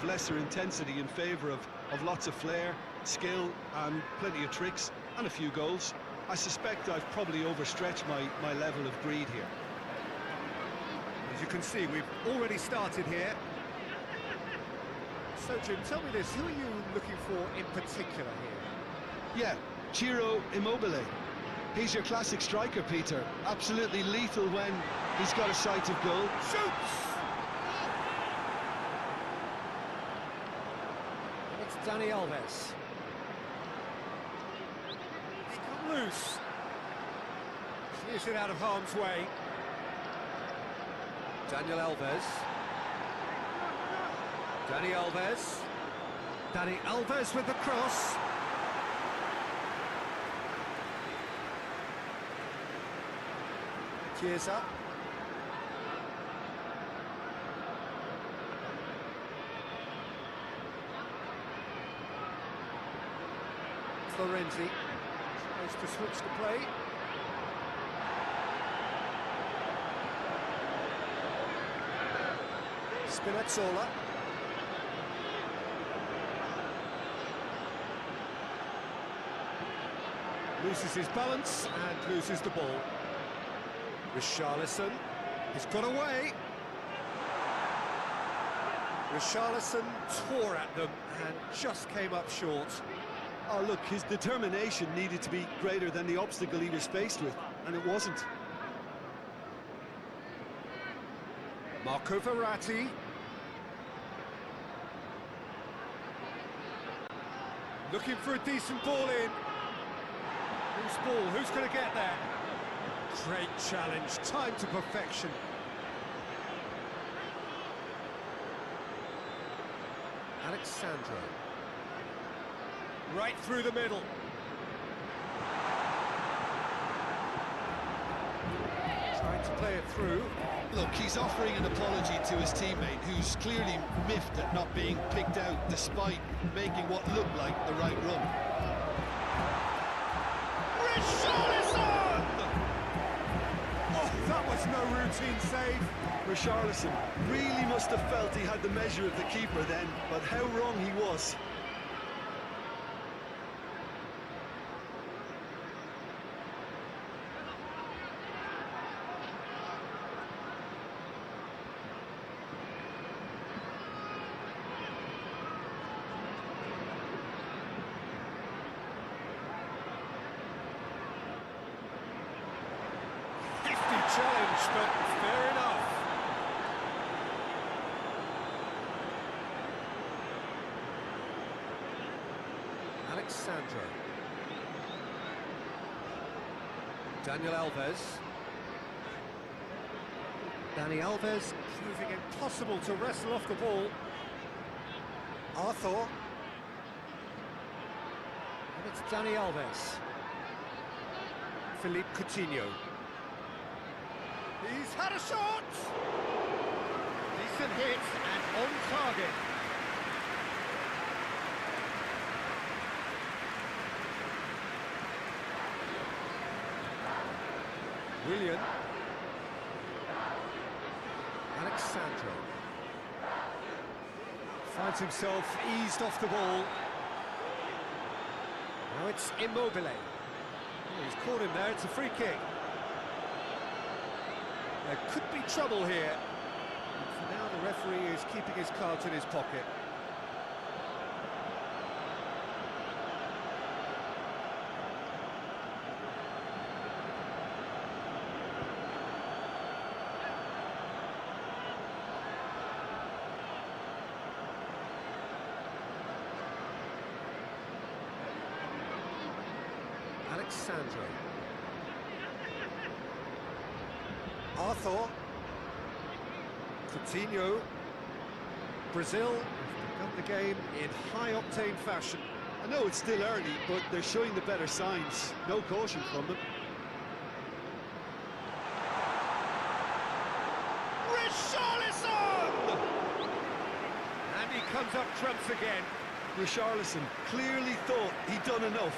of lesser intensity in favour of lots of flair, skill and plenty of tricks and a few goals. I suspect I've probably overstretched my level of greed here. As you can see, we've already started here. So, Jim, tell me this, who are you looking for in particular here? Yeah, Ciro Immobile. He's your classic striker, Peter. Absolutely lethal when he's got a sight of goal. Shoots! It's Dani Alves. He's come loose. Clears it out of harm's way. Daniel Alves. Dani Alves. Dani Alves with the cross. Chiesa. Florenzi. Tries to switch the play. Spinazzola. Loses his balance and loses the ball. Richarlison, he's got away. Richarlison tore at them and just came up short. Oh, look, his determination needed to be greater than the obstacle he was faced with, and it wasn't. Marco Verratti. Looking for a decent ball in. Whose ball? Who's going to get there? Great challenge, time to perfection. Alexandro. Right through the middle. Trying to play it through. Look, he's offering an apology to his teammate, who's clearly miffed at not being picked out despite making what looked like the right run. Richarlison! Oh, that was no routine save. Richarlison really must have felt he had the measure of the keeper then, but how wrong he was. Challenge, but fair enough. Alexandro. Daniel Alves. Dani Alves proving impossible to wrestle off the ball. Arthur. And it's Dani Alves. Philippe Coutinho. He's had a shot! Decent hit and on target. Willian. Alexandro. Finds himself eased off the ball. Now it's Immobile. Oh, he's caught him there, it's a free kick. There could be trouble here. And for now, the referee is keeping his cards in his pocket. Alexandro. Arthur. Coutinho. Brazil have begun the game in high-octane fashion. I know it's still early, but they're showing the better signs. No caution from them. Richarlison! And he comes up trumps again. Richarlison clearly thought he'd done enough.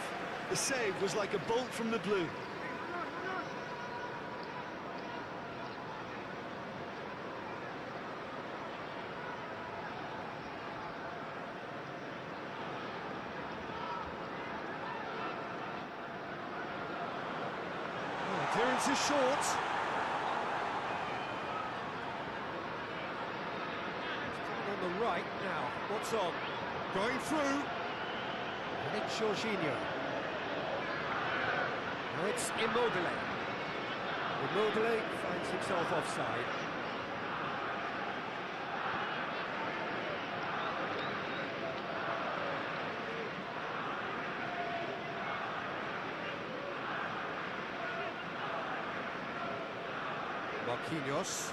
The save was like a bolt from the blue. clearance is short. On the right now, what's on? Going through. And it's Jorginho. Now it's Immobile. Immobile finds himself offside. Marquinhos.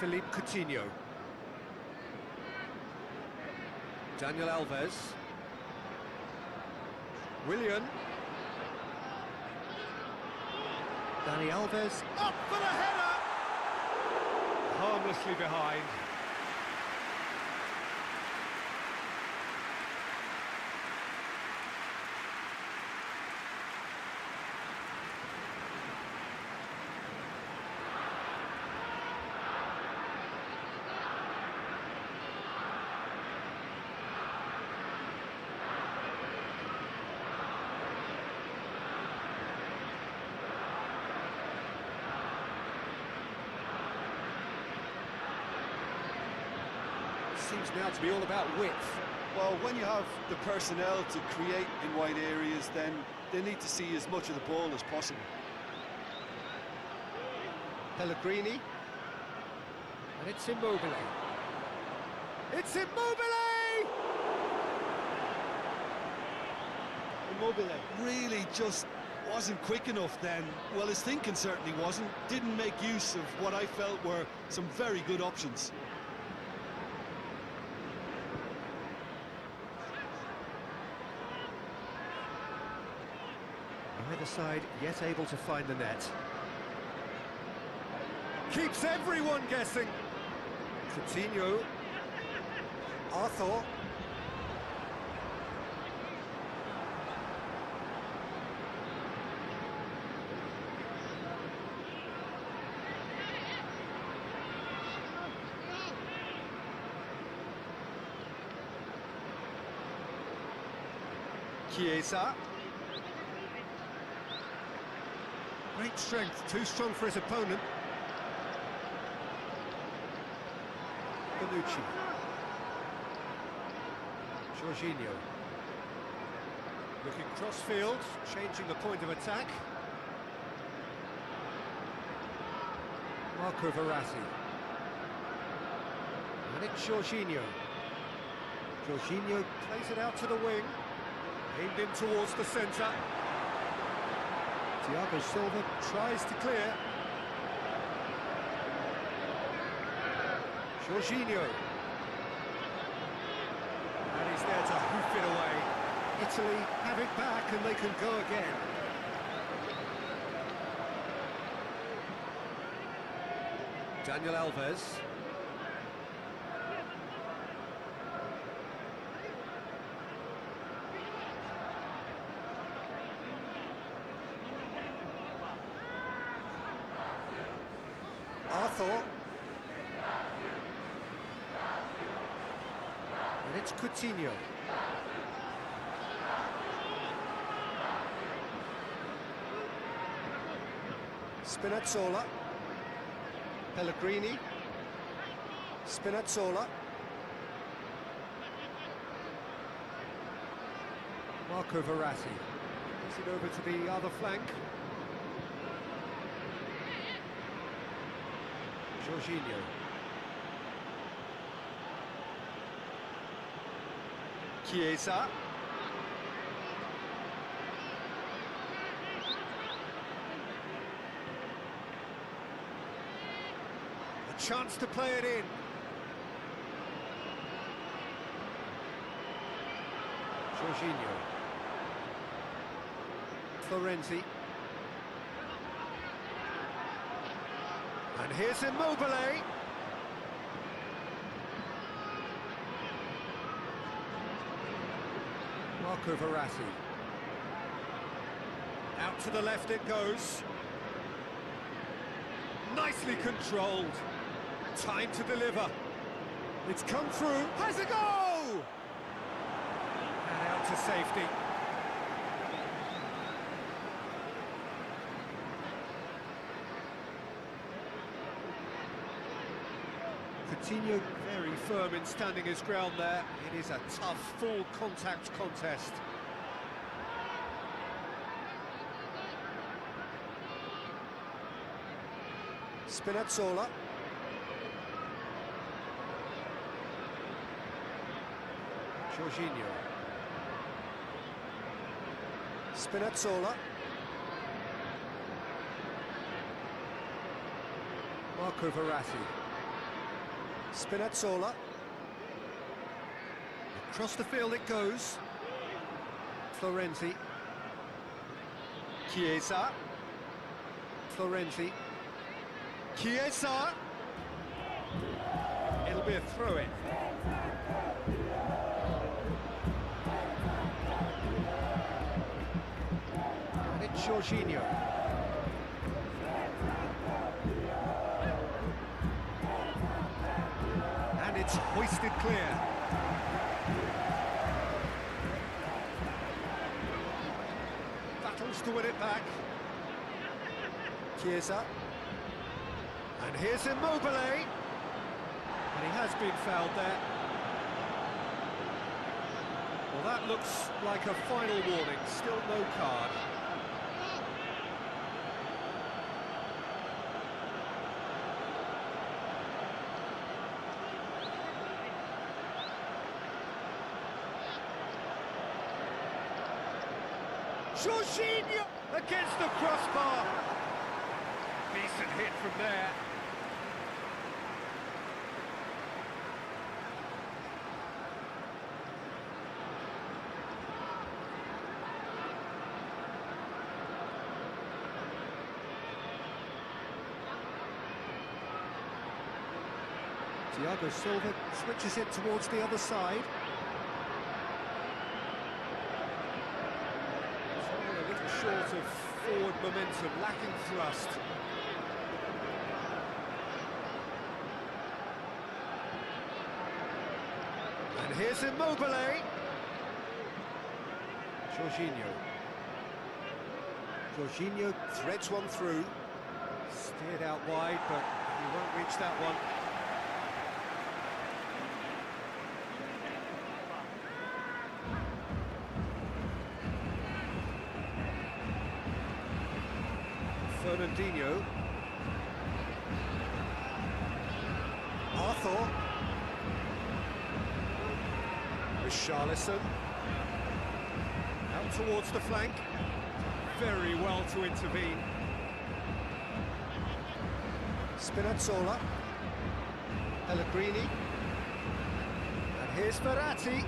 Philippe Coutinho. Daniel Alves. Willian. Dani Alves. Up for the header! Harmlessly behind. Seems now to be all about width. Well, when you have the personnel to create in wide areas, then they need to see as much of the ball as possible. Pellegrini. And it's Immobile. It's Immobile! Immobile really just wasn't quick enough then. Well, his thinking certainly wasn't. Didn't make use of what I felt were some very good options. Either side yet able to find the net. Keeps everyone guessing. Coutinho. Arthur. Chiesa. Great strength, too strong for his opponent. Bonucci. Jorginho. Looking cross-field, changing the point of attack. Marco Verratti. And it's Jorginho. Jorginho plays it out to the wing. Aimed in towards the centre. Thiago Silva tries to clear. Jorginho. And he's there to hoof it away. Italy have it back and they can go again. Daniel Alves. Arthur. And it's Coutinho. Spinazzola. Pellegrini. Spinazzola. Marco Verratti. Pass it over to the other flank. Jorginho. Chiesa. A chance to play it in. Jorginho. Florenzi. And here's Immobile. Marco Verratti. Out to the left it goes. Nicely controlled. Time to deliver. It's come through. Has a goal! And out to safety. Coutinho very firm in standing his ground there. It is a tough, full contact contest. Spinazzola. Jorginho. Spinazzola. Marco Verratti. Spinazzola. Across the field it goes. Florenzi. Chiesa. Florenzi. Chiesa. It'll be a throw-in. And it's Jorginho. And it's hoisted clear. Battles to win it back. Chiesa. And here's Immobile. And he has been fouled there. Well, that looks like a final warning. Still no card. Jorginho against the crossbar. Decent hit from there. Thiago Silva switches it towards the other side. A little short of forward momentum, lacking thrust. And here's Immobile. Jorginho. Jorginho threads one through. Steered out wide, but he won't reach that one. Fernandinho. Arthur. Richarlison. Out towards the flank. Very well to intervene. Spinazzola. Pellegrini. And here's Verratti.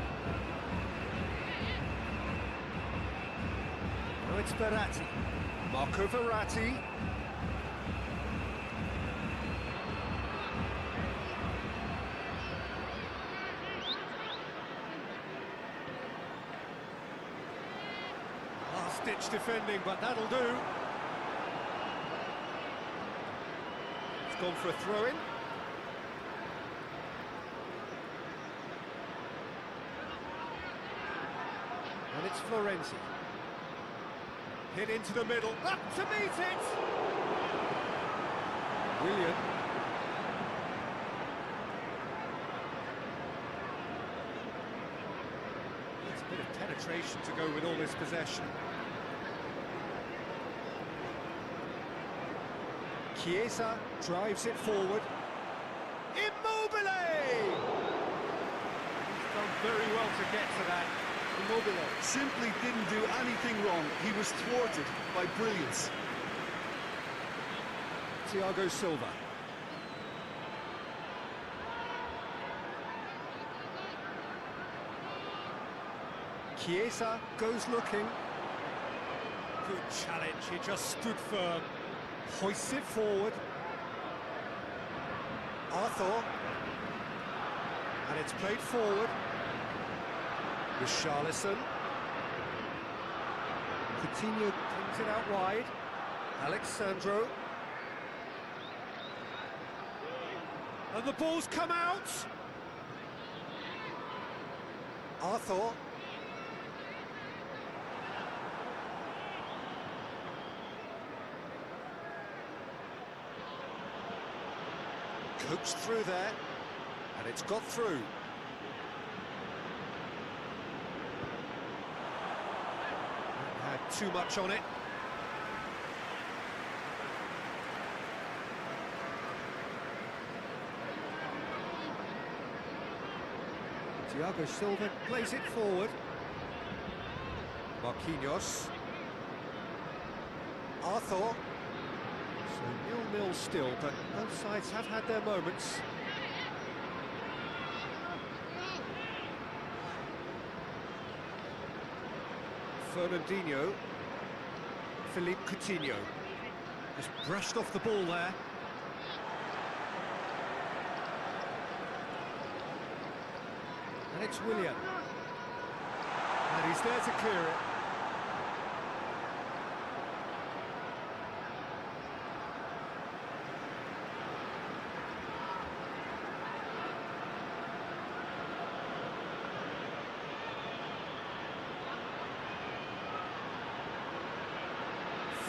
Now it's Verratti. Marco Verratti. Last-ditch defending, but that'll do. It's gone for a throw-in. And it's Florenzi. Hit into the middle, up to meet it! Willian. It's a bit of penetration to go with all this possession. Chiesa drives it forward. Immobile! He's done very well to get to that. Immobile Simply didn't do anything wrong. He was thwarted by brilliance. Thiago Silva. Chiesa goes looking. Good challenge, he just stood firm. Hoists it forward. Arthur. And it's played forward. Richarlison. Coutinho brings it out wide. Alexandro. And the ball's come out. Arthur. Coaxed through there, and it's got through. Had too much on it. Thiago Silva plays it forward. Marquinhos. Arthur. So 0-0 still, but both sides have had their moments. Fernandinho. Philippe Coutinho. Just brushed off the ball there. And it's Willian. And he's there to clear it.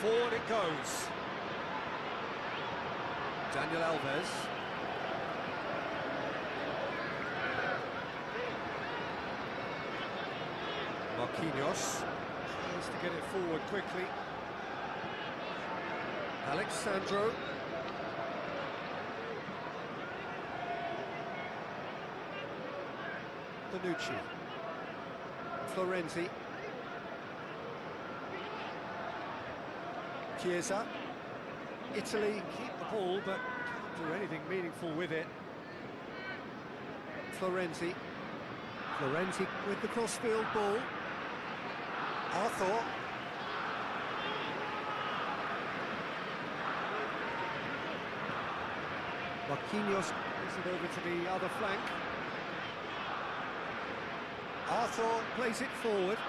Forward it goes. Daniel Alves. Marquinhos tries to get it forward quickly. Alexandro. Bonucci. Florenzi. Chiesa. Italy keep the ball, but can't do anything meaningful with it. Florenzi. Florenzi with the crossfield ball. Arthur. Marquinhos plays it over to the other flank. Arthur plays it forward.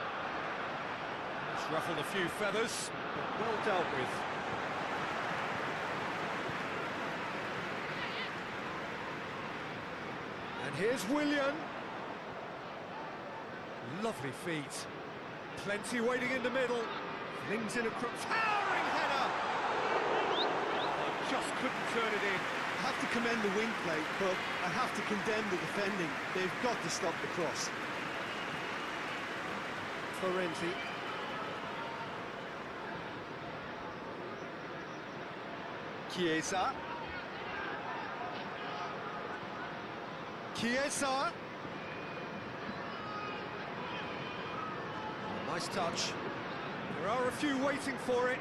It's ruffled a few feathers, but well dealt with. And here's Willian. Lovely feet. Plenty waiting in the middle. Flings in a towering header. Just couldn't turn it in. I have to commend the wing play, but I have to condemn the defending. They've got to stop the cross. Florenzi. Chiesa. Chiesa. Nice touch. There are a few waiting for it.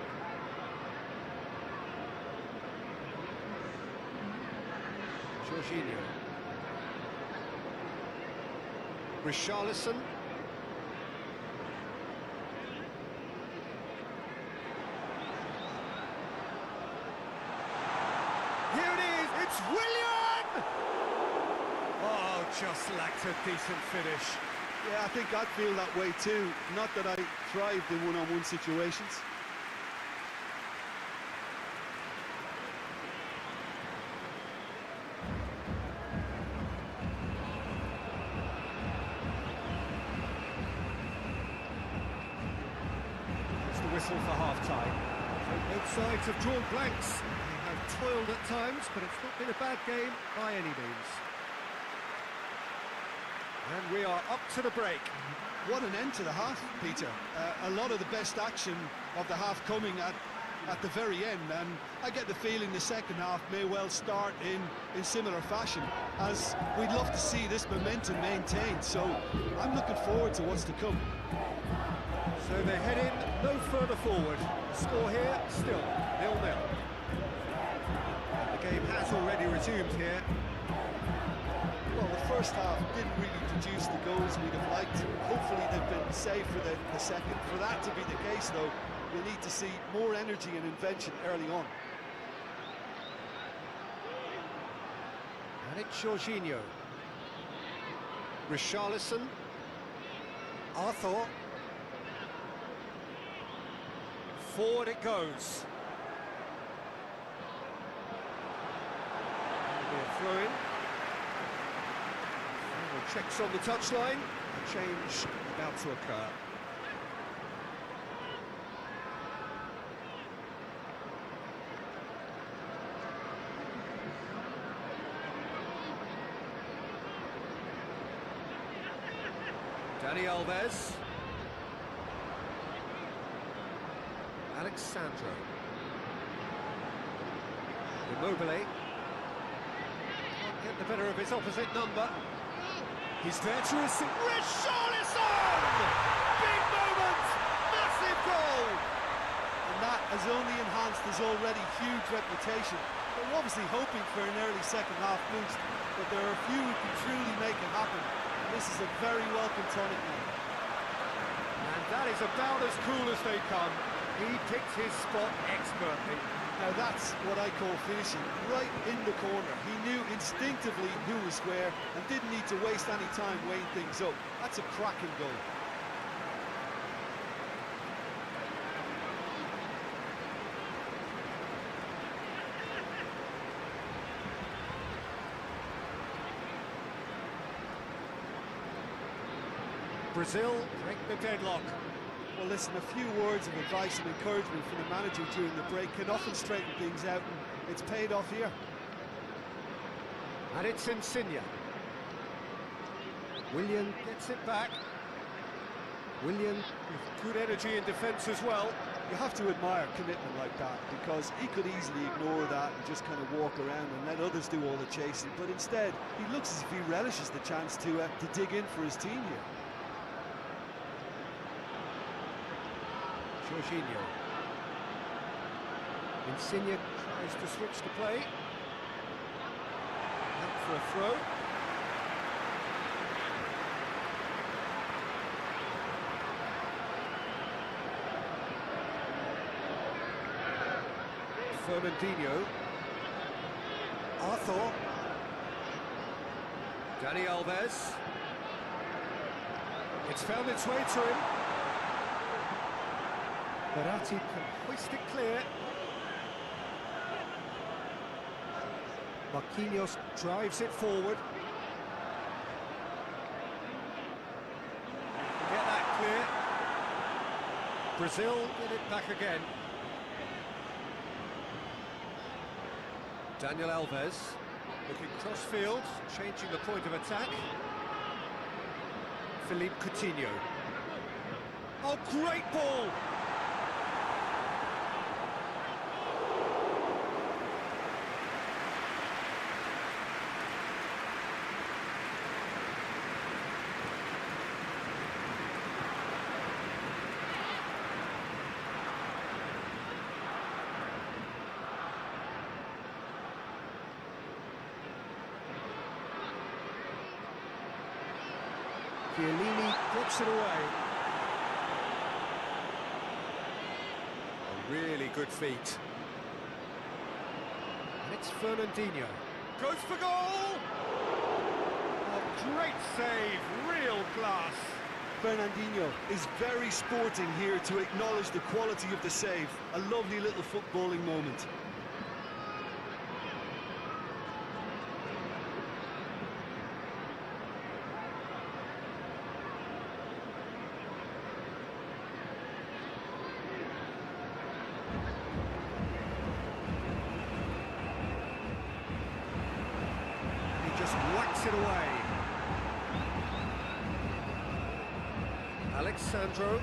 Jorginho. Richarlison. Here it is, it's Willian! Oh, just lacked a decent finish. Yeah, I think I'd feel that way too. Not that I thrived in one-on-one situations. It's the whistle for half-time. Both sides have drawn blanks. They have toiled at times, but it's not been a bad game by any means. And we are up to the break. What an end to the half, Peter. A lot of the best action of the half coming at the very end, and I get the feeling the second half may well start in similar fashion, as we'd love to see this momentum maintained. So I'm looking forward to what's to come. So they head in no further forward. The score here still 0-0. The game has already resumed here. Well, the first half didn't really produce the goals we'd have liked. Hopefully they've been saved for the second. For that to be the case, though, we'll need to see more energy and invention early on. And it's Jorginho. Richarlison. Arthur. Forward it goes. Throw-in. Checks on the touchline. A change about to occur. Dani Alves. Alexandro. Immobile. Can't get the better of his opposite number. He's there to receive. Richarlison! Big moment! Massive goal! And that has only enhanced his already huge reputation. They're obviously hoping for an early second-half boost, but there are a few who can truly make it happen. And this is a very welcome tonic now. And that is about as cool as they come. He picked his spot expertly. Now that's what I call finishing, right in the corner. He knew instinctively who was square and didn't need to waste any time weighing things up. That's a cracking goal. Brazil break the deadlock. Well, listen, a few words of advice and encouragement from the manager during the break can often straighten things out, and it's paid off here. And it's Insigne. Willian gets it back. Willian with good energy in defence as well. You have to admire commitment like that, because he could easily ignore that and just kind of walk around and let others do all the chasing, but instead he looks as if he relishes the chance to dig in for his team here. Jorginho. Insigne tries to switch the play. Out for a throw. Fernandinho. Arthur. Dani Alves. It's found its way to him. Verratti can hoist it clear. Marquinhos drives it forward. Get that clear. Brazil get it back again. Daniel Alves looking cross-field, changing the point of attack. Philippe Coutinho. Oh, great ball! Chiellini gets it away. A really good feat. And it's Fernandinho. Goes for goal! A great save, real class. Fernandinho is very sporting here to acknowledge the quality of the save. A lovely little footballing moment. Whacks it away. Alexandro.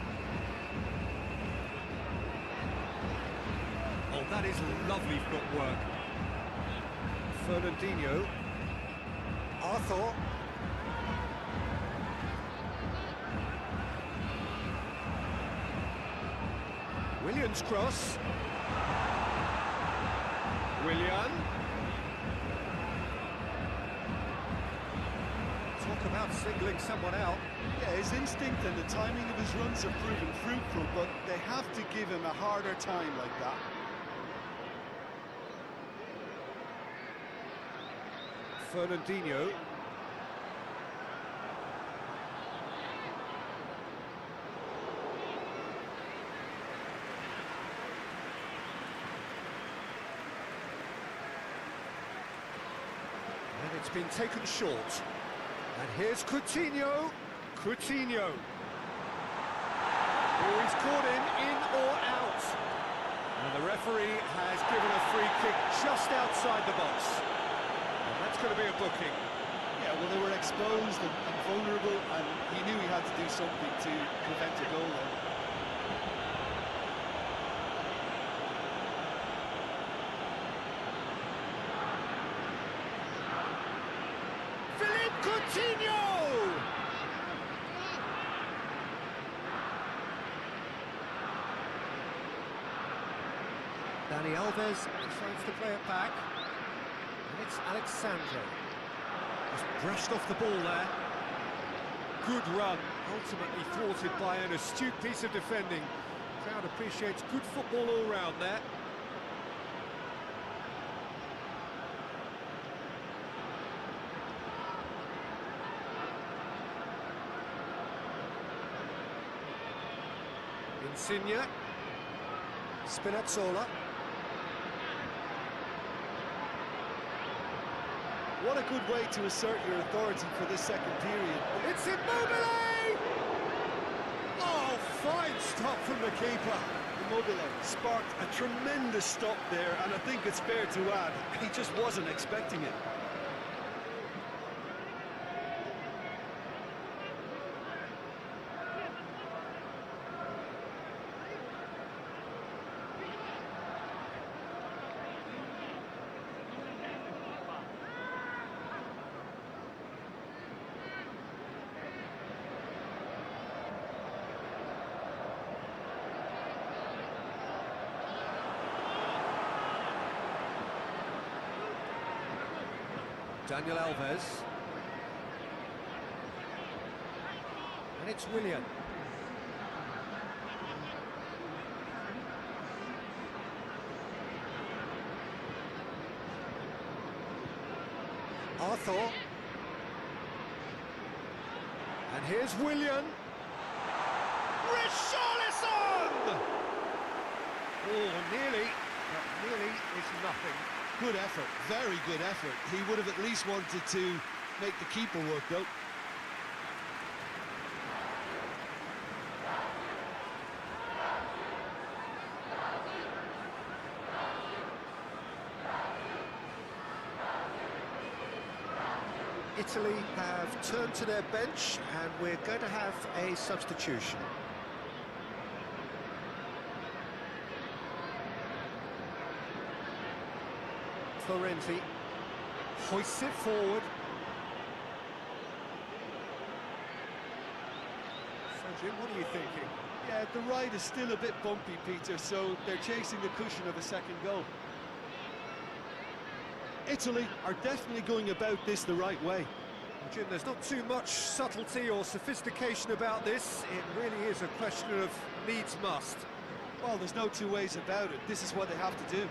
Oh, that is lovely footwork. Fernandinho. Arthur. Willian's cross. Willian. Talk about singling someone out. Yeah, his instinct and the timing of his runs have proven fruitful, but they have to give him a harder time like that. Fernandinho. And it's been taken short. And here's Coutinho. Coutinho. Oh, he's caught in or out. And the referee has given a free kick just outside the box. And that's going to be a booking. Yeah, well, they were exposed and vulnerable, and he knew he had to do something to prevent a goal then. Coutinho! Dani Alves decides to play it back. And it's Alexandre. Just brushed off the ball there. Good run, ultimately thwarted by an astute piece of defending. Crowd appreciates good football all round there. Insigne, Spinazzola. What a good way to assert your authority for this second period. It's Immobile! Oh, fine stop from the keeper. Immobile sparked a tremendous stop there, and I think it's fair to add, he just wasn't expecting it. Daniel Alves. And it's Willian. Arthur. And here's Willian. Richarlison! Oh, nearly, but nearly is nothing. Good effort, very good effort. He would have at least wanted to make the keeper work, though. Italy have turned to their bench, and we're going to have a substitution. Florenzi hoists it forward. So, Jim, what are you thinking? Yeah, the ride is still a bit bumpy, Peter, so they're chasing the cushion of a second goal. Italy are definitely going about this the right way. Well, Jim, there's not too much subtlety or sophistication about this. It really is a question of needs must. Well, there's no two ways about it. This is what they have to do.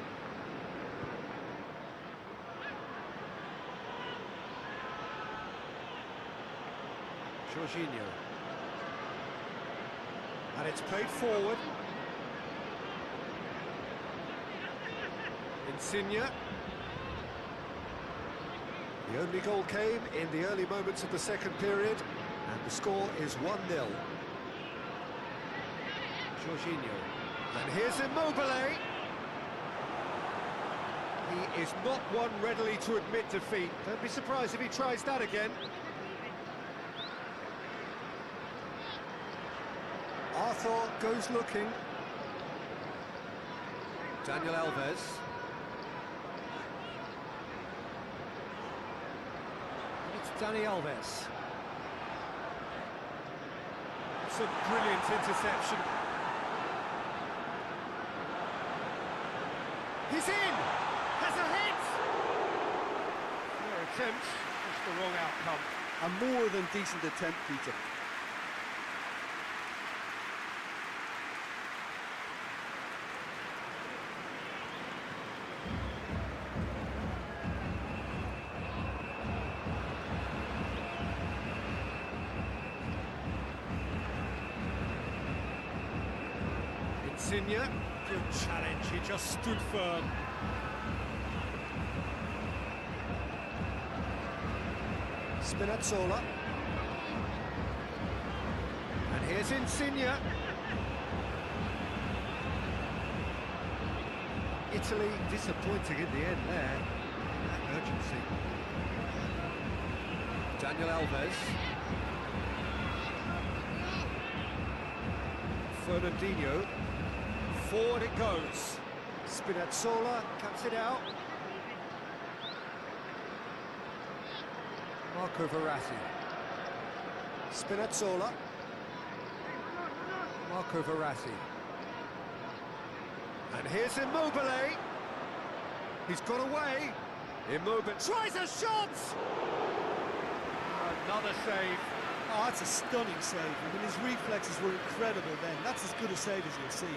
Jorginho. And it's played forward. Insigne. The only goal came in the early moments of the second period, and the score is 1-0. Jorginho. And here's Immobile. He is not one readily to admit defeat. Don't be surprised if he tries that again. Arthur goes looking. Daniel Alves. It's Dani Alves. It's a brilliant interception. He's in! Has a hit! Fair attempt, just the wrong outcome. A more than decent attempt, Peter. Insigne, good challenge, he just stood firm. Spinazzola. And here's Insigne. Italy disappointing in the end there, that urgency. Daniel Alves. Fernandinho. Forward it goes. Spinazzola cuts it out. Marco Verratti. Spinazzola. Marco Verratti. And here's Immobile. He's got away. Immobile tries a shot! Another save. Oh, that's a stunning save. I mean, his reflexes were incredible then. That's as good a save as you'll see.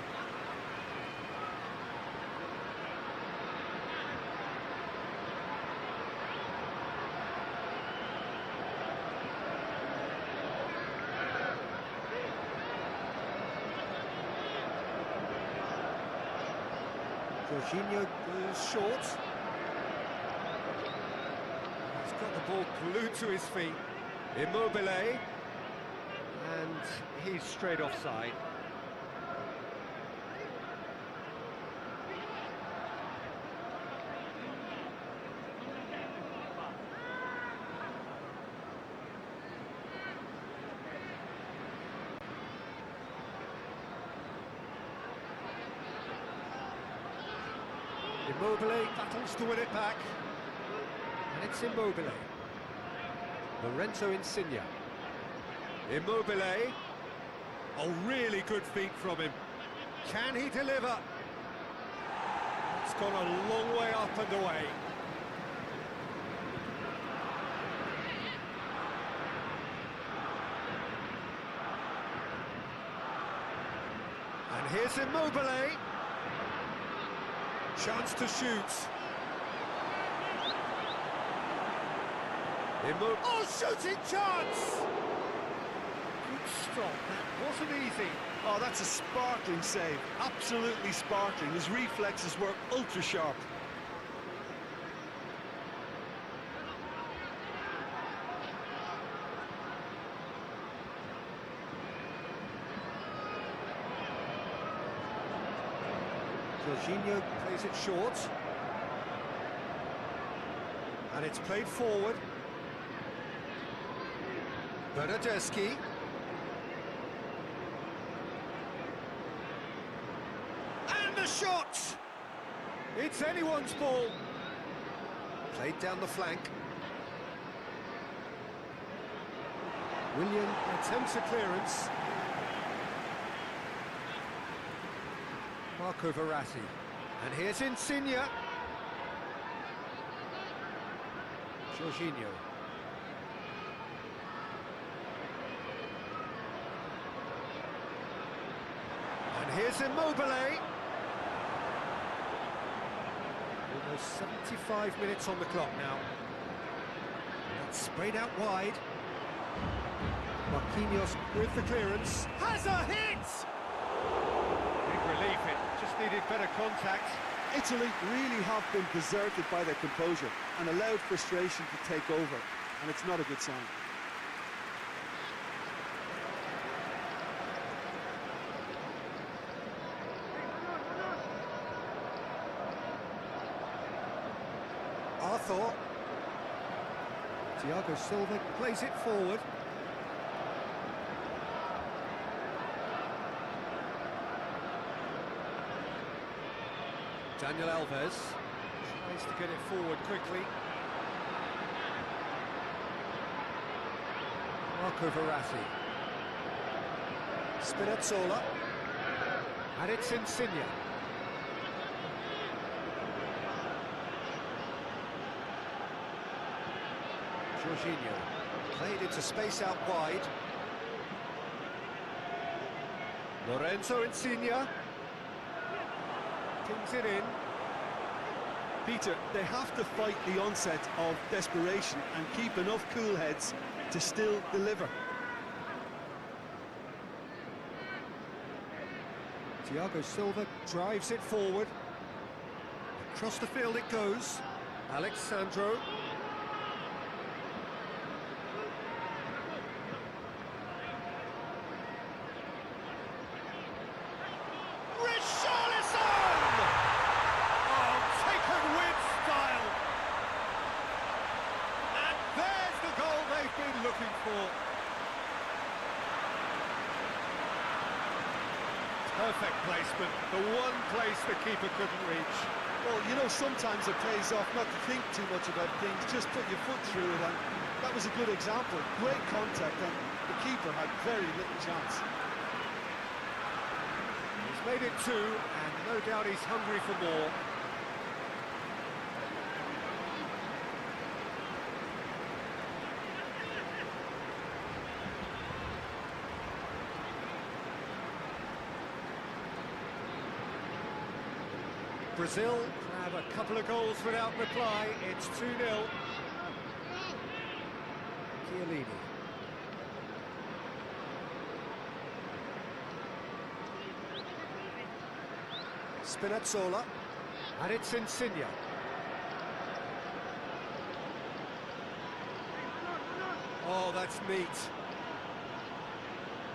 Jorginho goes short. He's got the ball glued to his feet. Immobile. And he's straight offside. Immobile battles to win it back. And it's Immobile. Lorenzo Insigne. Immobile. Oh, really good feet from him. Can he deliver? It's gone a long way up and away. And here's Immobile. Chance to shoot. Oh, shooting chance! Good stop, that wasn't easy. Oh, that's a sparkling save. Absolutely sparkling. His reflexes were ultra sharp. Jorginho plays it short. And it's played forward. Bernardeschi. And the shot! It's anyone's ball. Played down the flank. Willian attempts a clearance. Marco Verratti. And here's Insigne. Jorginho. And here's Immobile. Almost 75 minutes on the clock now. That's sprayed out wide. Marquinhos with the clearance. Has a hit! Big relief, it just needed better contact. Italy really have been deserted by their composure and allowed frustration to take over, and it's not a good sign. Arthur. Thiago Silva plays it forward. Daniel Alves tries to get it forward quickly. Marco Verratti. Spinazzola. And it's Insigne. Jorginho played into space out wide. Lorenzo Insigne. Pings it in. Peter, they have to fight the onset of desperation and keep enough cool heads to still deliver. Thiago Silva drives it forward. Across the field it goes. Alexandro. been looking for. Perfect placement, the one place the keeper couldn't reach. Well, you know, sometimes it pays off not to think too much about things, just put your foot through it, and that was a good example. Great contact, and the keeper had very little chance. He's made it 2, and no doubt he's hungry for more. Brazil have a couple of goals without reply. It's 2-0. Chiellini. Spinazzola. And it's Insigne. Oh, that's neat.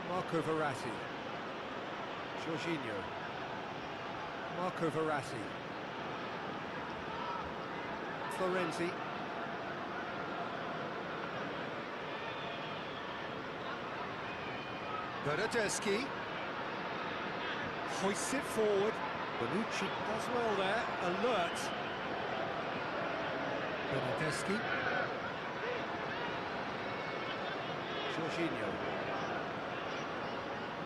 Marco Verratti. Jorginho. Marco Verratti. Florenzi. Bernardeschi. Hoists it forward. Bonucci does well there. Alert. Bernardeschi. Jorginho.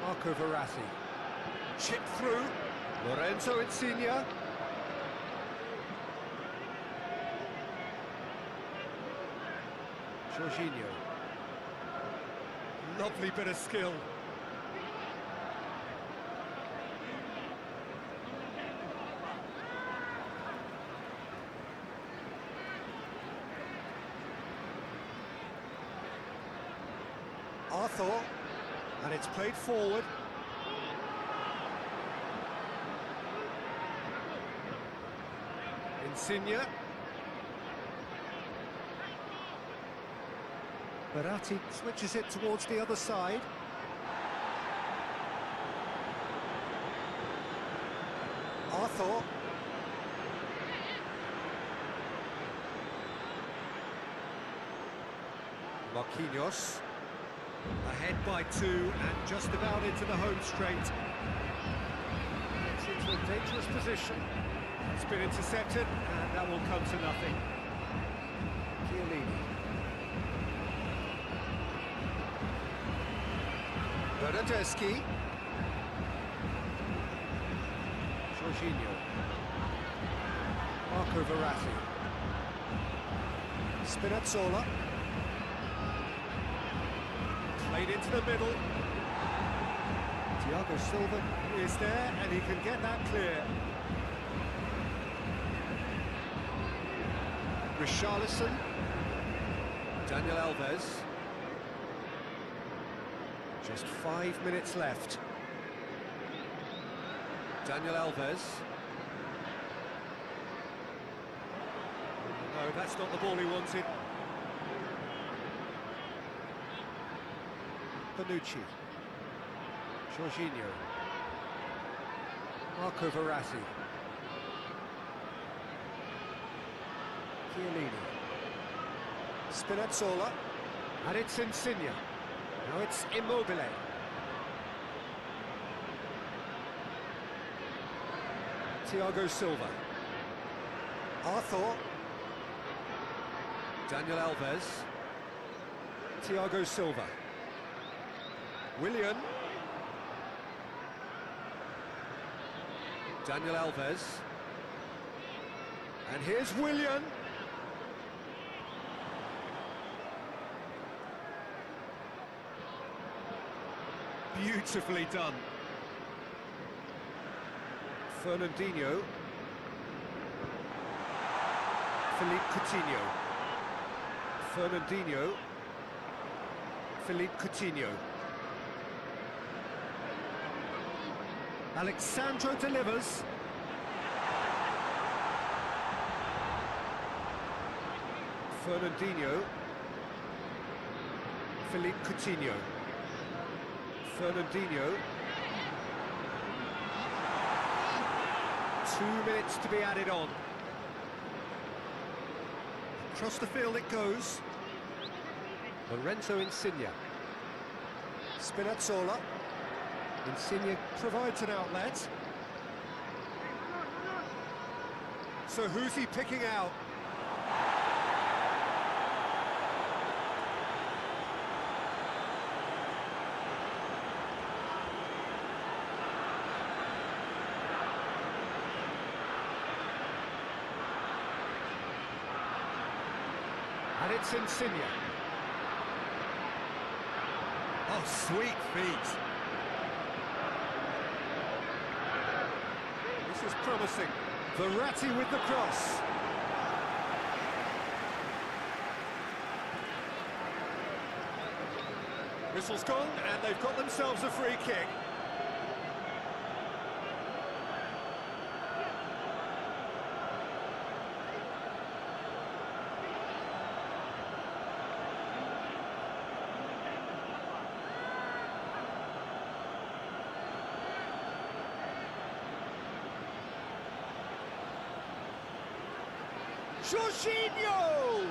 Marco Verratti. Chip through. Lorenzo Insigne. Jorginho. Lovely bit of skill. Arthur. And it's played forward. Insigne. Verratti switches it towards the other side. Arthur. Marquinhos. Ahead by 2 and just about into the home straight. Gets into a dangerous position. It's been intercepted, and that will come to nothing. Chiellini. Bernardeschi. Jorginho. Marco Verratti. Spinazzola. Played into the middle. Thiago Silva is there, and he can get that clear. Richarlison. Daniel Alves. Just 5 minutes left. Daniel Alves. No, that's not the ball he wanted. Bonucci. Jorginho. Marco Verratti. Chiellini. Spinazzola. And it's Insigne. Now it's Immobile. Thiago Silva. Arthur. Daniel Alves. Thiago Silva. Willian. Daniel Alves. And here's Willian. Beautifully done. Fernandinho. Philippe Coutinho. Fernandinho. Philippe Coutinho. Alexandro delivers. Fernandinho. Philippe Coutinho. Fernandinho. 2 minutes to be added on. Across the field it goes. Lorenzo Insigne. Spinazzola. Insigne provides an outlet. So who's he picking out? And it's Insigne. Oh, sweet feet. This is promising. Verratti with the cross. Whistle's gone, and they've got themselves a free kick. Jorginho!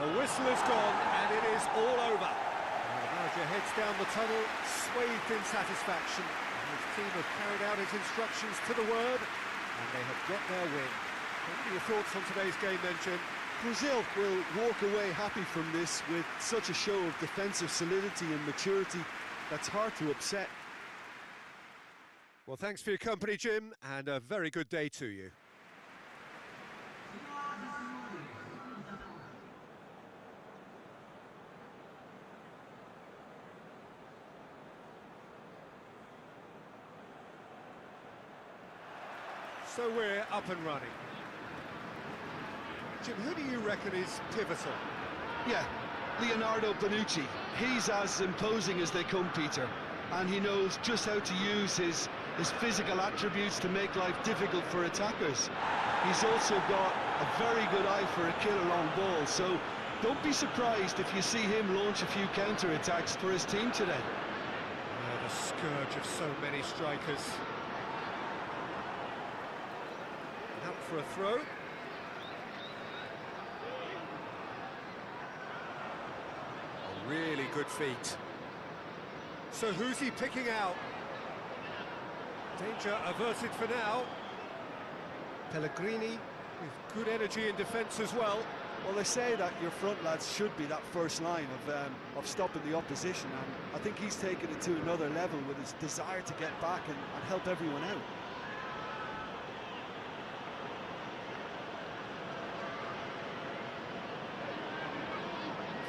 The whistle is gone, and it is all over. Manager heads down the tunnel, swathed in satisfaction. His team have carried out his instructions to the word, and they have got their win. What are your thoughts on today's game then, Jim? Brazil will walk away happy from this with such a show of defensive solidity and maturity that's hard to upset. Well, thanks for your company, Jim, and a very good day to you. So we're up and running. Jim, who do you reckon is pivotal? Yeah, Leonardo Bonucci. He's as imposing as they come, Peter, and he knows just how to use his physical attributes to make life difficult for attackers. He's also got a very good eye for a killer long ball, so don't be surprised if you see him launch a few counter-attacks for his team today. The scourge of so many strikers. Out for a throw. A really good feat. So who's he picking out? Danger averted for now. Pellegrini with good energy in defence as well. Well, they say that your front lads should be that first line of stopping the opposition, and I think he's taken it to another level with his desire to get back and help everyone out.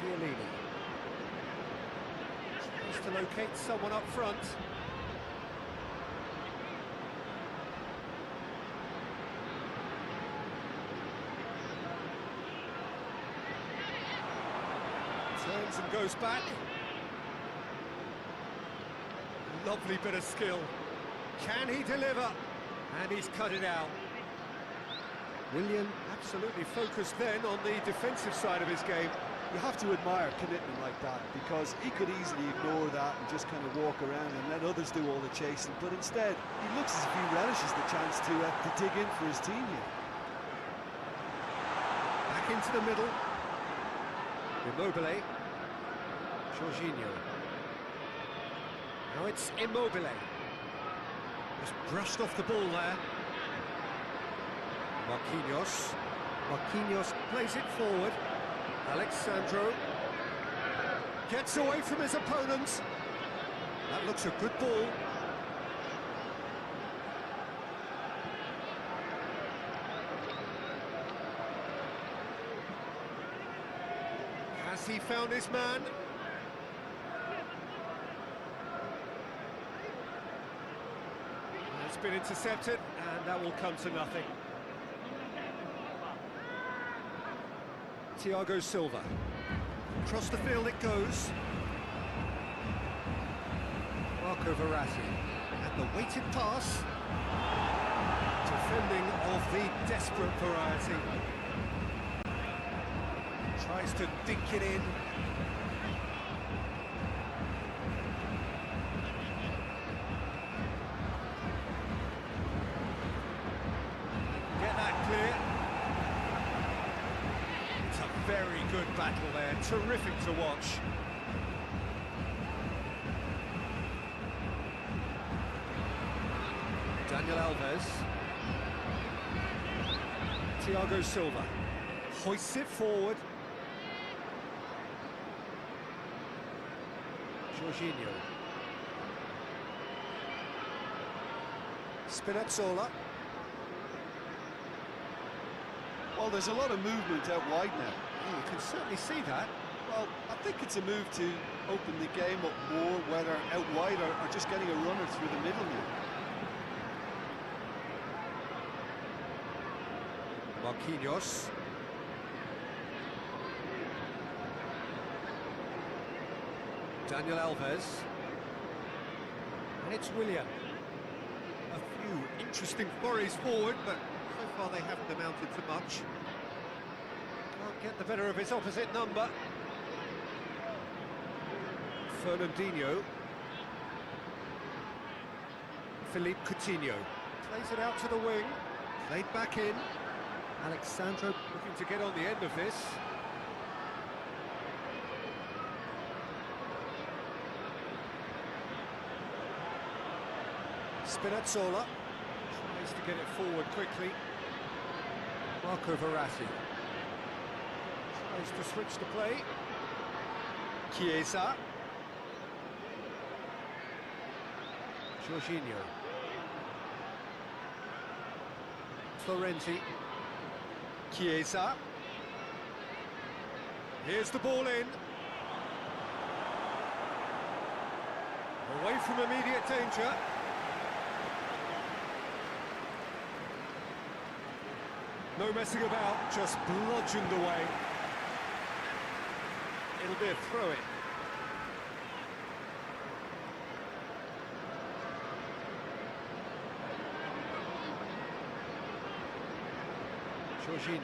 Chiellini tries to locate someone up front. Turns and goes back. Lovely bit of skill. Can he deliver? And he's cut it out. Willian absolutely focused then on the defensive side of his game. You have to admire commitment like that, because he could easily ignore that and just kind of walk around and let others do all the chasing, but instead he looks as if he relishes the chance to dig in for his team here. Back into the middle. Immobile. Jorginho. Now it's Immobile. Just brushed off the ball there. Marquinhos. Marquinhos plays it forward. Alexandro gets away from his opponents. That looks a good ball. Has he found his man? It's been intercepted, and that will come to nothing. Thiago Silva. Across the field it goes. Marco Verratti. And the weighted pass. Defending of the desperate variety. Tries to dink it in. Get that clear. Very good battle there, terrific to watch. Daniel Alves. Thiago Silva hoists it forward. Jorginho. Spinazzola. Well, there's a lot of movement out wide now. Oh, you can certainly see that. Well, I think it's a move to open the game up more, whether out wide or just getting a runner through the middle now. Marquinhos. Daniel Alves. And it's Willian. A few interesting forays forward, but so far they haven't amounted to much. Can't get the better of his opposite number. Fernandinho. Philippe Coutinho. Plays it out to the wing. Played back in. Alexandro looking to get on the end of this. Spinazzola tries to get it forward quickly. Marco Verratti tries to switch the play. Chiesa. Jorginho. Florenti. Chiesa. Here's the ball in. Away from immediate danger. No messing about, just bludgeoned away. It'll be a throw-in. Jorginho.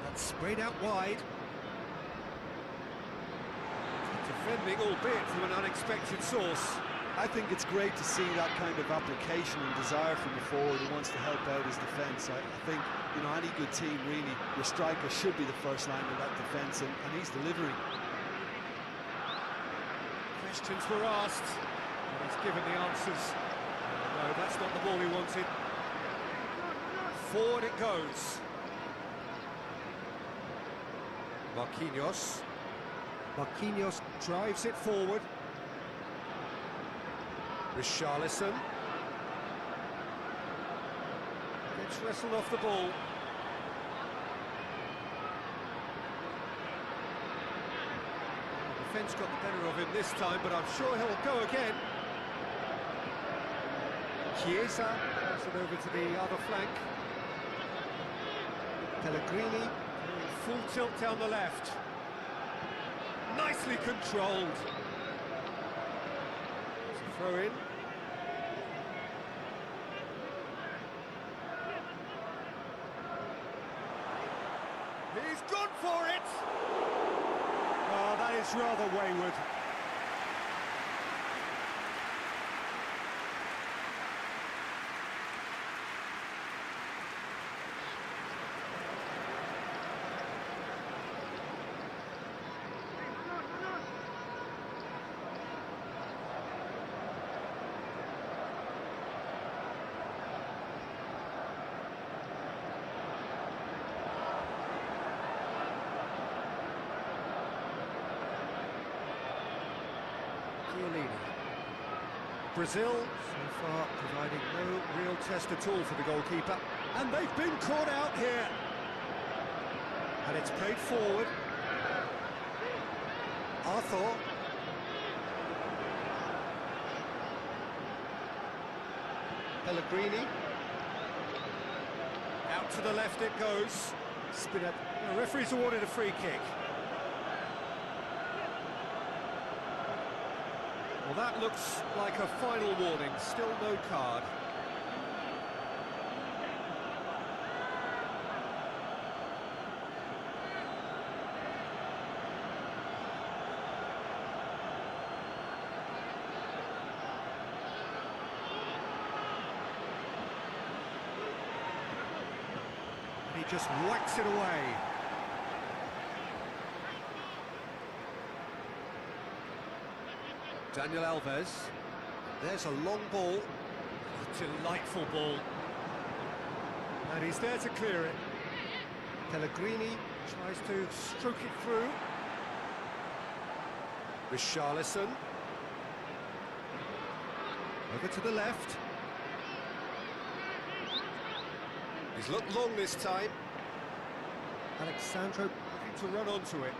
That's sprayed out wide. Defending, albeit from an unexpected source. I think it's great to see that kind of application and desire from the forward who wants to help out his defence. I think, you know, any good team, really, your striker should be the first line of that defence, and he's delivering. Questions were asked, and he's given the answers. No, that's not the ball he wanted. Forward it goes. Marquinhos. Marquinhos drives it forward. Richarlison. Gets wrestled off the ball. Defence got the better of him this time, but I'm sure he'll go again. Chiesa passes it over to the other flank. Pellegrini, full tilt down the left. Nicely controlled. It's a throw in. He's gone for it! Oh, that is rather wayward. Brazil, so far, providing no real test at all for the goalkeeper. And they've been caught out here. And it's played forward. Arthur. Pellegrini. Out to the left it goes. Spinner. The referee's awarded a free kick. Well, that looks like a final warning, still no card. He just whacks it away. Daniel Alves. There's a long ball. A delightful ball. And he's there to clear it. Pellegrini tries to stroke it through. Richarlison. Over to the left. He's looked long this time. Alexandro looking to run onto it.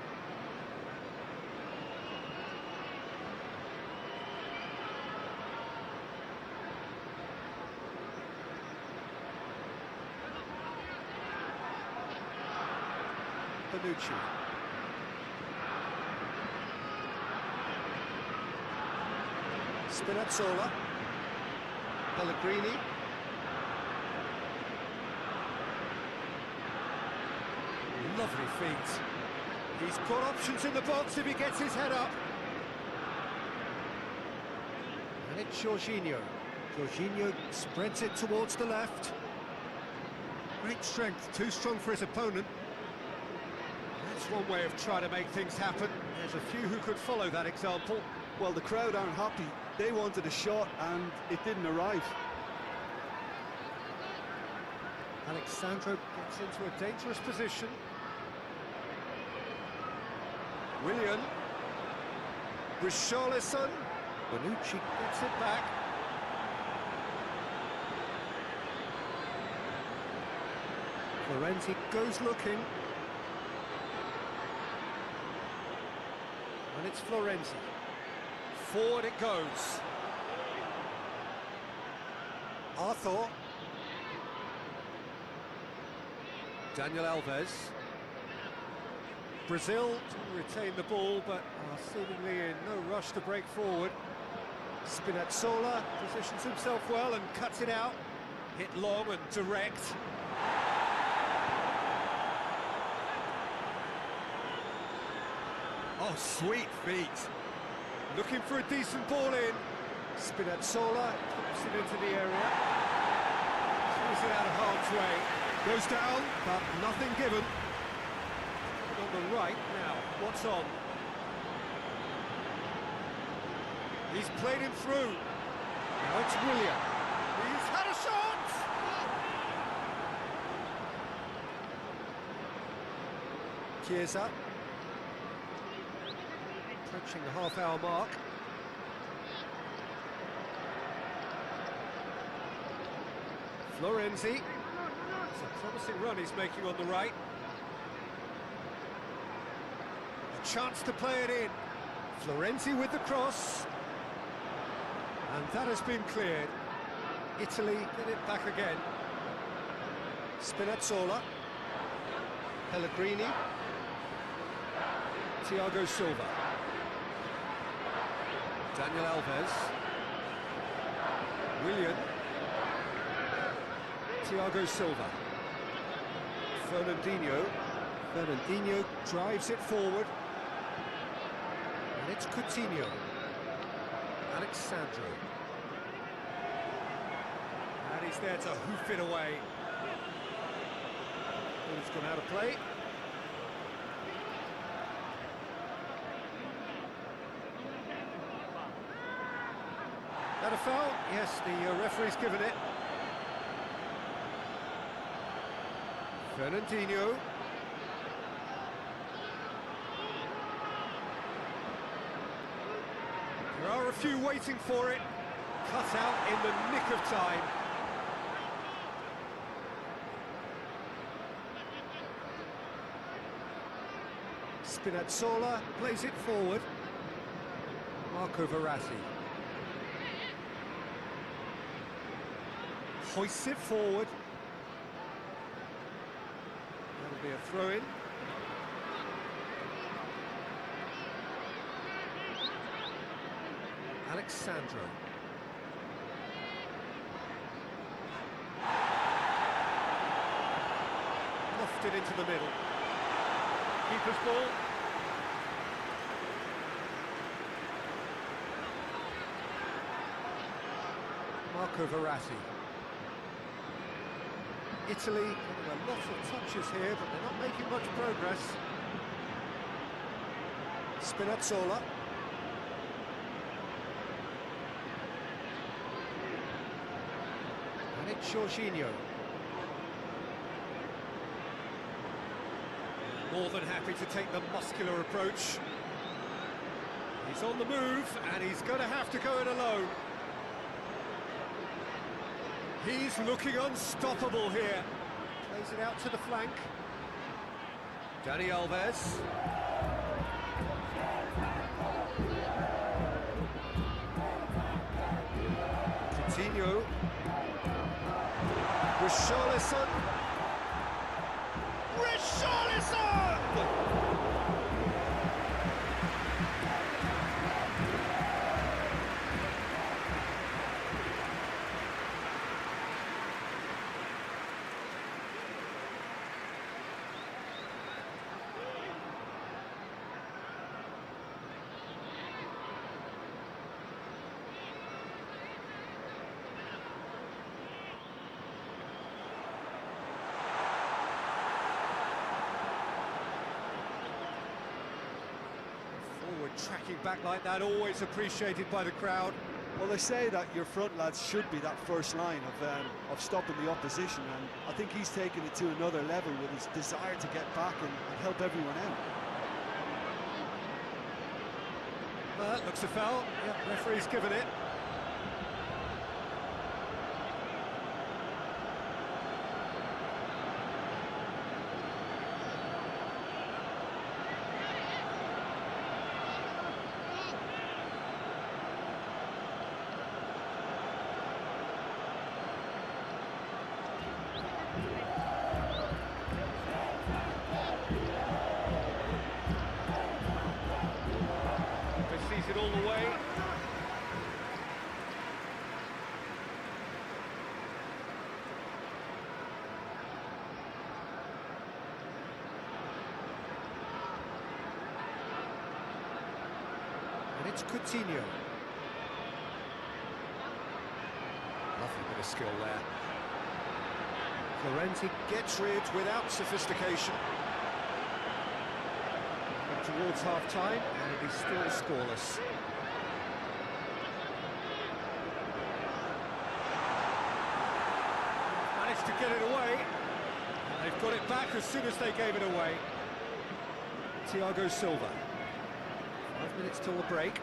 Bonucci. Spinazzola. Pellegrini. Lovely feet. He's got options in the box if he gets his head up. And it's Jorginho. Jorginho spreads it towards the left. Great strength, too strong for his opponent. That's one way of trying to make things happen. There's a few who could follow that example. Well, the crowd aren't happy. They wanted a shot and it didn't arrive. Alexandro gets into a dangerous position. Willian. Richarlison. Bonucci gets it back. Florenzi goes looking. And it's Florenzi. Forward it goes. Arthur. Daniel Alves. Brazil to retain the ball, but are seemingly in no rush to break forward. Spinazzola positions himself well and cuts it out. Hit long and direct. Oh, sweet feet. Looking for a decent ball in. Spinazzola puts it into the area. Throws it out of harm's way. Goes down, but nothing given. And on the right now, what's on? He's played him through. Now it's Willian. He's had a shot! Chiesa. Approaching the half-hour mark. Florenzi. It's a promising run he's making on the right. A chance to play it in. Florenzi with the cross. And that has been cleared. Italy get it back again. Spinazzola. Pellegrini. Thiago Silva. Daniel Alves. Willian. Thiago Silva. Fernandinho. Fernandinho drives it forward. And it's Coutinho. Alexandro. And he's there to hoof it away. Ball's gone out of play. That a foul? Yes, the referee's given it. Fernandinho. There are a few waiting for it. Cut out in the nick of time. Spinazzola plays it forward. Marco Verratti. Hoists it forward. That'll be a throw-in. Alexandro. Lofted into the middle. Keeper's ball. Marco Verratti. Italy getting a lot of touches here, but they're not making much progress. Spinazzola. And it's Jorginho. More than happy to take the muscular approach. He's on the move, and he's going to have to go it alone. He's looking unstoppable here. Plays it out to the flank. Dani Alves. Coutinho. Richarlison. Richarlison! Tracking back like that, always appreciated by the crowd. Well, they say that your front lads should be that first line of stopping the opposition, and I think he's taken it to another level with his desire to get back and help everyone out. That looks a foul. Yeah, referee's given it. It all the way. And it's Coutinho. Lovely bit of skill there. Florenzi gets rid without sophistication. Towards half-time, and it is still scoreless. Managed to get it away. And they've got it back as soon as they gave it away. Thiago Silva. 5 minutes till the break.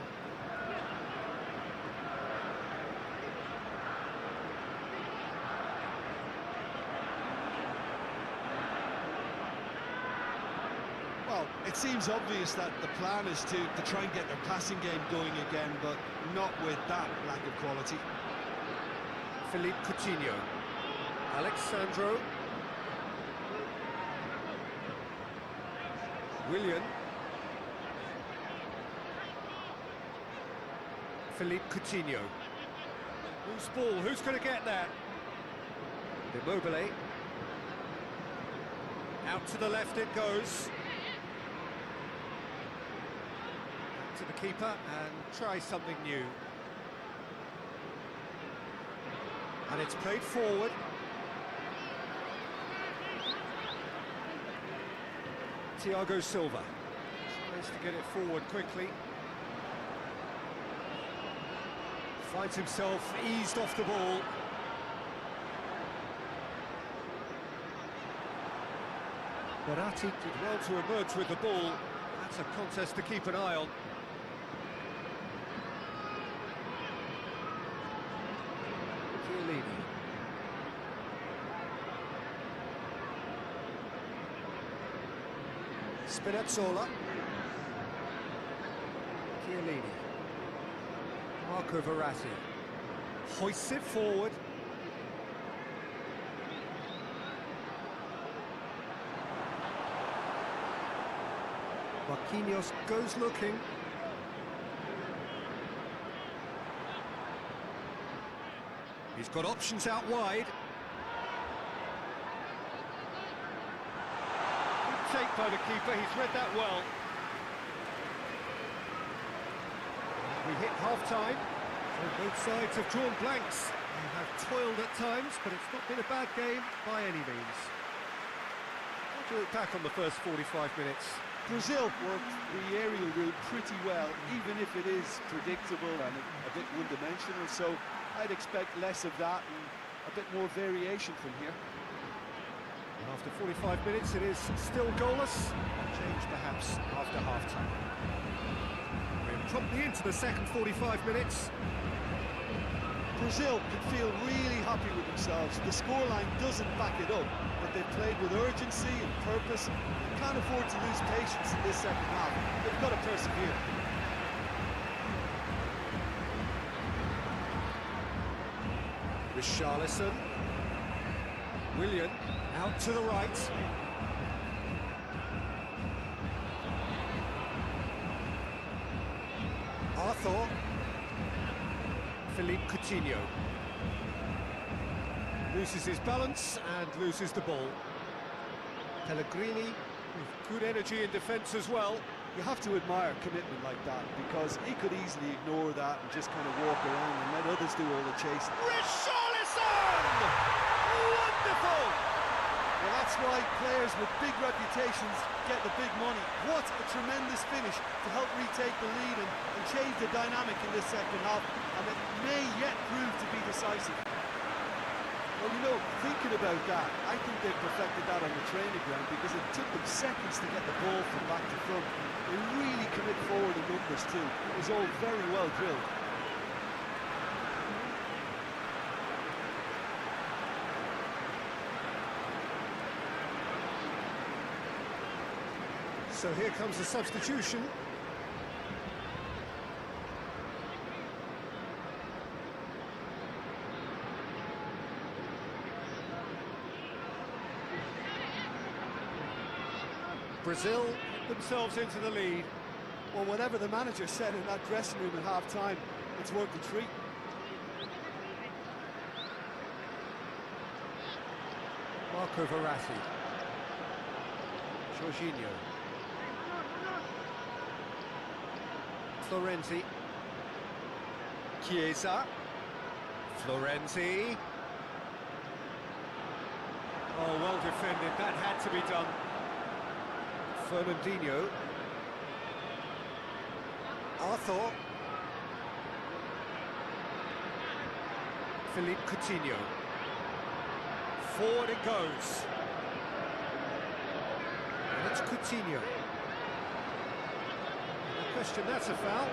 Well, it seems obvious that the plan is to try and get their passing game going again, but not with that lack of quality. Philippe Coutinho. Alexandro. Willian. Philippe Coutinho. Loose ball, who's going to get that? Immobile. Out to the left it goes. To the keeper and try something new. And it's played forward. Thiago Silva tries to get it forward quickly. Finds himself eased off the ball. Berratti did well to emerge with the ball. That's a contest to keep an eye on. Spinazzola. Chiellini. Marco Verratti. Hoists it forward. Marquinhos goes looking. He's got options out wide. Good take by the keeper, he's read that well. We hit half-time, so both sides have drawn blanks. They have toiled at times, but it's not been a bad game by any means. What do you look back on the first 45 minutes? Brazil worked the aerial route pretty well, even if it is predictable and a bit one-dimensional, so I'd expect less of that and a bit more variation from here. After 45 minutes, it is still goalless. Change perhaps after half-time. We're promptly into the second 45 minutes. Brazil can feel really happy with themselves. The scoreline doesn't back it up, but they've played with urgency and purpose. They can't afford to lose patience in this second half. They've got to persevere. Richarlison. Willian out to the right. Arthur. Philippe Coutinho. Loses his balance and loses the ball. Pellegrini with good energy in defence as well. You have to admire commitment like that, because he could easily ignore that and just kind of walk around and let others do all the chasing. Richarlison! Wonderful! Well, that's why players with big reputations get the big money. What a tremendous finish to help retake the lead and change the dynamic in this second half, and it may yet prove to be decisive. Well, you know, thinking about that, I think they've perfected that on the training ground, because it took them seconds to get the ball from back to front. They really commit forward in numbers too. It was all very well drilled. So here comes the substitution. Brazil put themselves into the lead. Well, whatever the manager said in that dressing room at half-time, it's worked a treat. Marco Verratti. Jorginho. Florenzi. Chiesa. Florenzi. Oh, well defended. That had to be done. Fernandinho. Arthur. Philippe Coutinho. Forward it goes. And it's Coutinho. No question, that's a foul.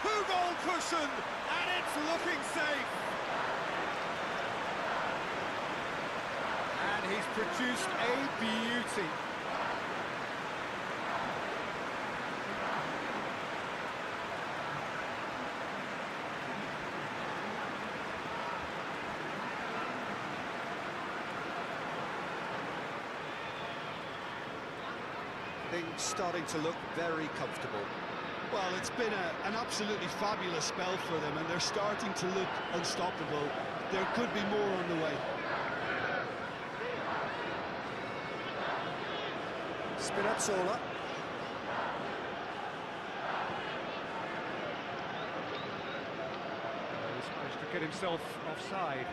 Two-goal cushion, and it's looking safe. And he's produced a beauty. Things starting to look very comfortable. Well, it's been an absolutely fabulous spell for them, and they're starting to look unstoppable. There could be more on the way. Spinazzola. He's managed to get himself offside.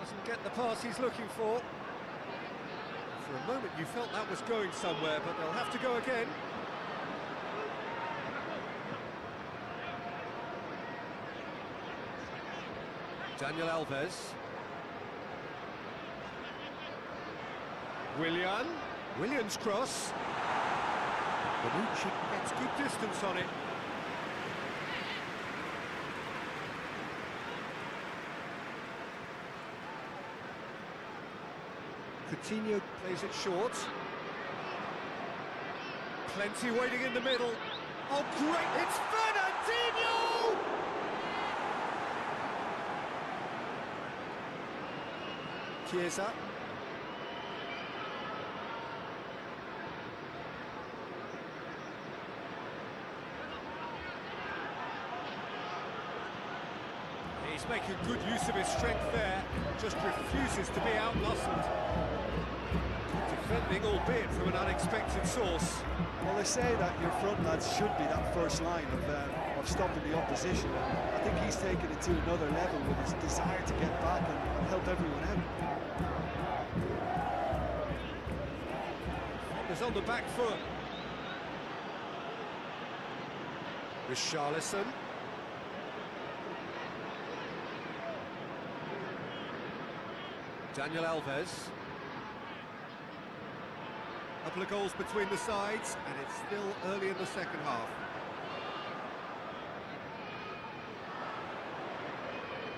Doesn't get the pass he's looking for. For a moment you felt that was going somewhere, but they'll have to go again. Daniel Alves. Willian's cross. Bonucci gets good distance on it. Coutinho plays it short. Plenty waiting in the middle. Oh, great! It's Fernandinho! Chiesa. He's making good use of his strength there, just refuses to be outmuscled. Defending, albeit from an unexpected source. Well, they say that your front lads should be that first line of stopping the opposition. I think he's taken it to another level with his desire to get back and help everyone out. He's on the back foot. Richarlison. Daniel Alves. A couple of goals between the sides, and it's still early in the second half.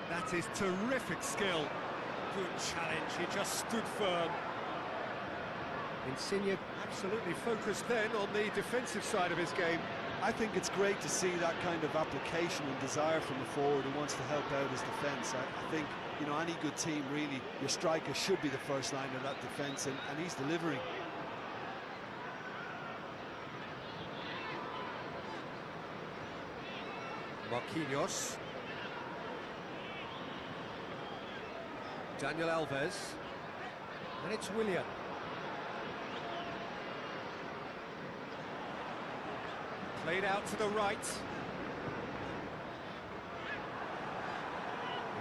That is terrific skill. Good challenge, he just stood firm. Insigne absolutely focused then on the defensive side of his game. I think it's great to see that kind of application and desire from a forward who wants to help out his defence. I think, you know, any good team, really, your striker should be the first line of that defence, and he's delivering. Marquinhos. Daniel Alves. And it's Willian. Played out to the right.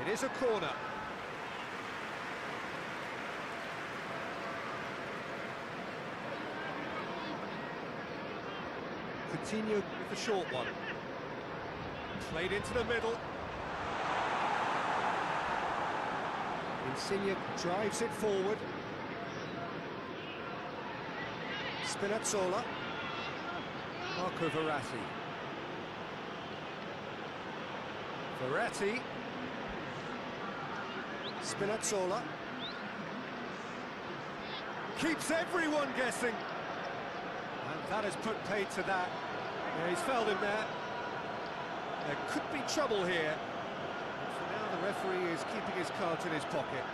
It is a corner. Coutinho with the short one. Played into the middle. Insigne drives it forward. Spinazzola. Marco Verratti. Verratti. Spinazzola. Keeps everyone guessing. And that has put paid to that. Yeah, he's fouled him there. There could be trouble here. And for now, the referee is keeping his cards in his pocket.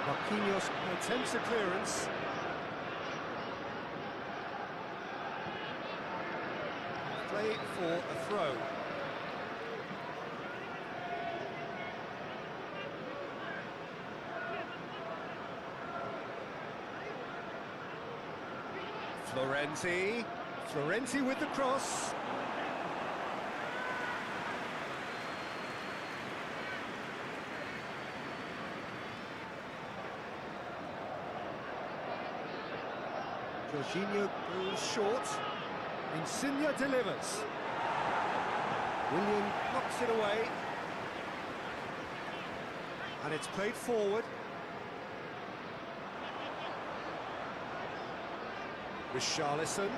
Marquinhos attempts a clearance. Play for a throw. Florenzi with the cross. Jorginho goes short. Insigne delivers. Willian knocks it away. And it's played forward. Richarlison.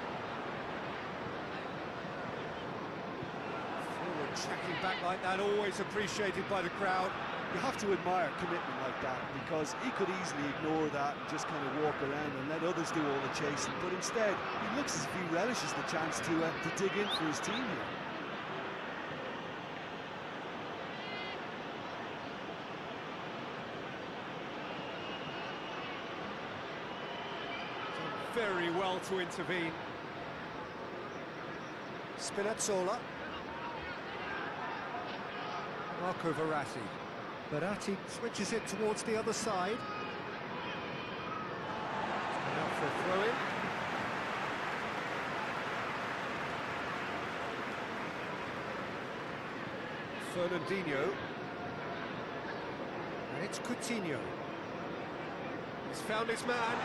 Forward tracking back like that, always appreciated by the crowd. You have to admire commitment like that, because he could easily ignore that and just kind of walk around and let others do all the chasing, but instead he looks as if he relishes the chance to dig in for his team here. Done very well to intervene. Spinazzola. Marco Verratti. Verratti switches it towards the other side. Out for a throw-in. Fernandinho. And it's Coutinho. He's found his man.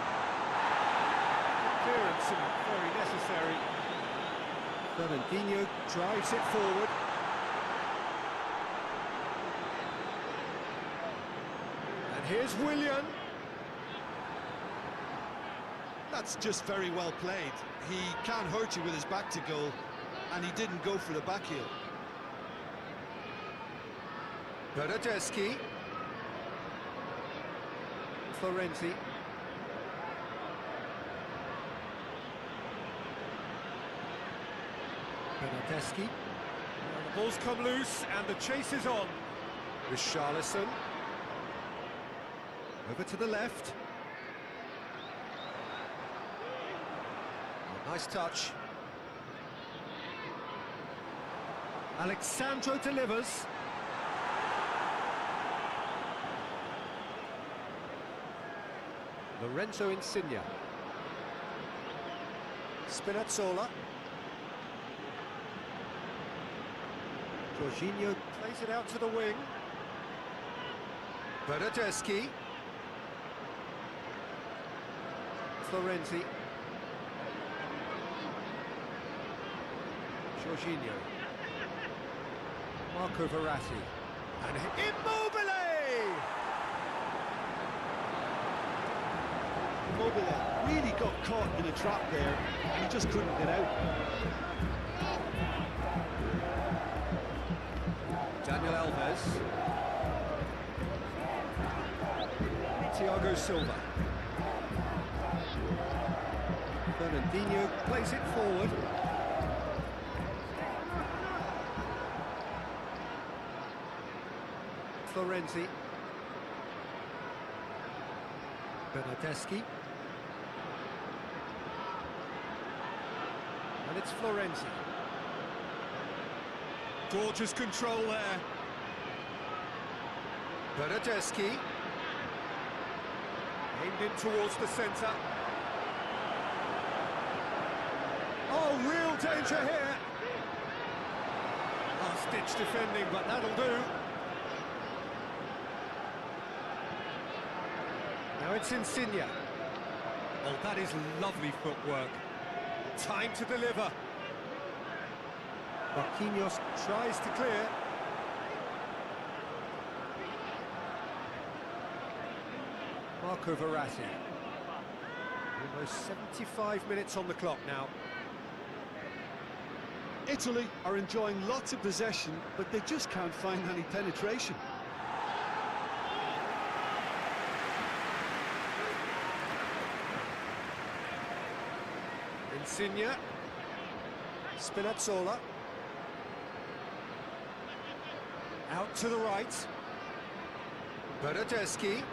Clearance and very necessary. Fernandinho drives it forward. And here's Willian. That's just very well played. He can't hurt you with his back to goal, and he didn't go for the back heel. Bernardeschi. Florenzi. Bernardeschi. The ball's come loose and the chase is on. Richarlison. Over to the left. Oh, nice touch. Alexandro delivers. Lorenzo Insigne. Spinazzola. Jorginho plays it out to the wing. Bernardeschi. Florenzi. Jorginho. Marco Verratti. And Immobile! Immobile really got caught in a trap there, and he just couldn't get out. Daniel Alves. Thiago Silva. Fernandinho plays it forward. Florenzi. Bernardeschi. And it's Florenzi. Gorgeous control there. Bernardeschi. Aimed in towards the centre. Oh, real danger here. Last-ditch defending, but that'll do. Now it's Insigne. Oh, that is lovely footwork. Time to deliver. Marquinhos tries to clear. Marco Verratti. Almost 75 minutes on the clock now. Italy are enjoying lots of possession, but they just can't find any penetration. Insigne. Spinazzola. Out to the right. Bernardeschi.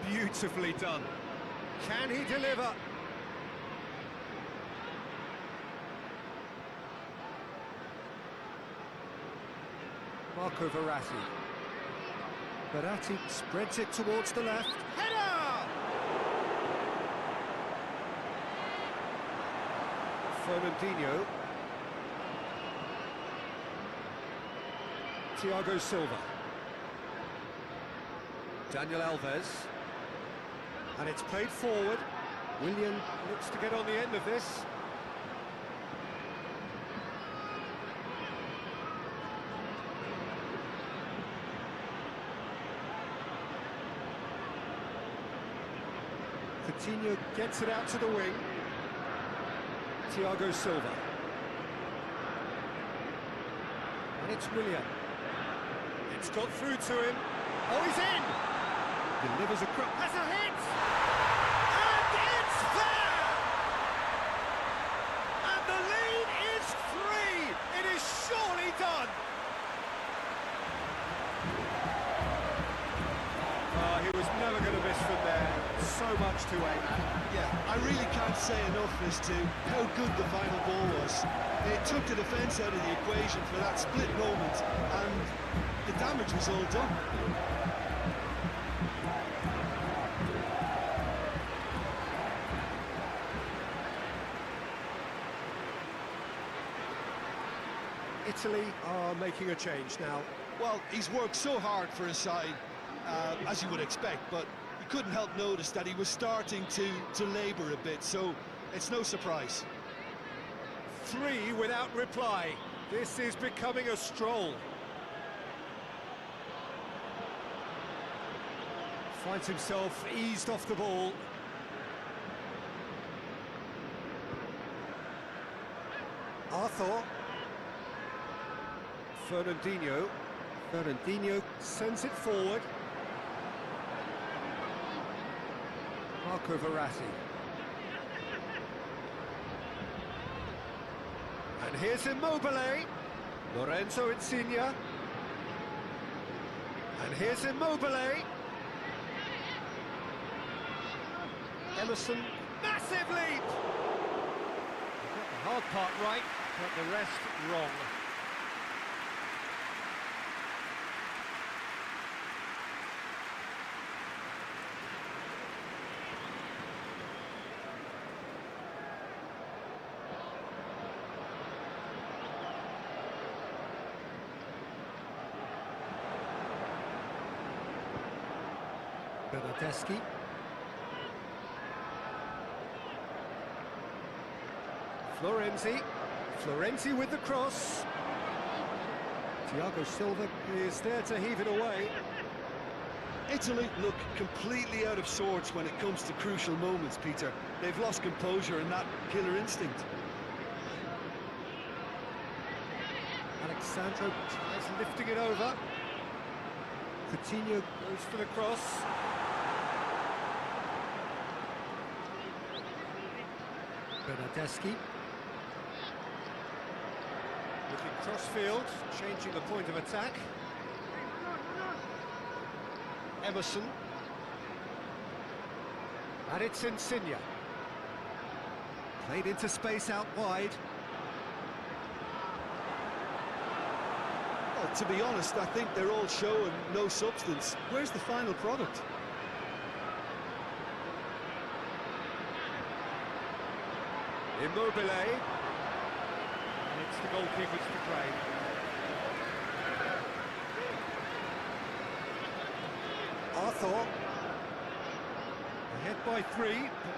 Beautifully done. Can he deliver? Marco Verratti. Verratti spreads it towards the left. Header! Fernandinho. Thiago Silva. Daniel Alves. And it's played forward. Willian looks to get on the end of this. Coutinho gets it out to the wing. Thiago Silva. And it's Willian. It's got through to him. Oh, he's in! Delivers a cross. Has a hit! And it's there! And the lead is 3! It is surely done! He was never going to miss from there. So much to aim at. Yeah, I really can't say enough as to how good the final ball was. It took the defence out of the equation for that split moment, and the damage was all done. Italy are making a change now. Well, he's worked so hard for his side, as you would expect, but you couldn't help notice that he was starting to labour a bit, so it's no surprise. 3 without reply. This is becoming a stroll. Finds himself eased off the ball. Arthur. Fernandinho. Fernandinho sends it forward. Marco Verratti. And here's Immobile. Lorenzo Insigne. And here's Immobile. Emerson, massive leap! Got the hard part right, but the rest wrong. Bernardeschi. Florenzi with the cross. Thiago Silva is there to heave it away. Italy look completely out of sorts when it comes to crucial moments, Peter. They've lost composure and that killer instinct. Alexandro tries lifting it over. Coutinho goes for the cross. Bernardeschi. Looking crossfield, changing the point of attack. Emerson. And it's Insigne. Played into space out wide. Well, to be honest, I think they're all show and no substance. Where's the final product? Immobile. And it's the goalkeeper's to play. Arthur. Ahead by 3, but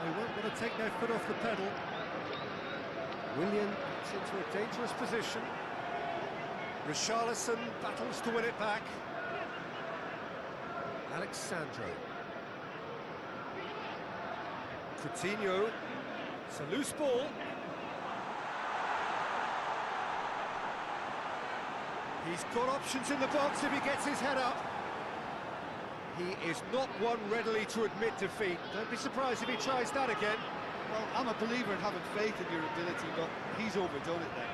they won't want to take their foot off the pedal. Willian gets into a dangerous position. Richarlison battles to win it back. Alexandro. Coutinho. It's a loose ball. He's got options in the box if he gets his head up. He is not one readily to admit defeat. Don't be surprised if he tries that again. Well, I'm a believer in having faith in your ability, but he's overdone it there.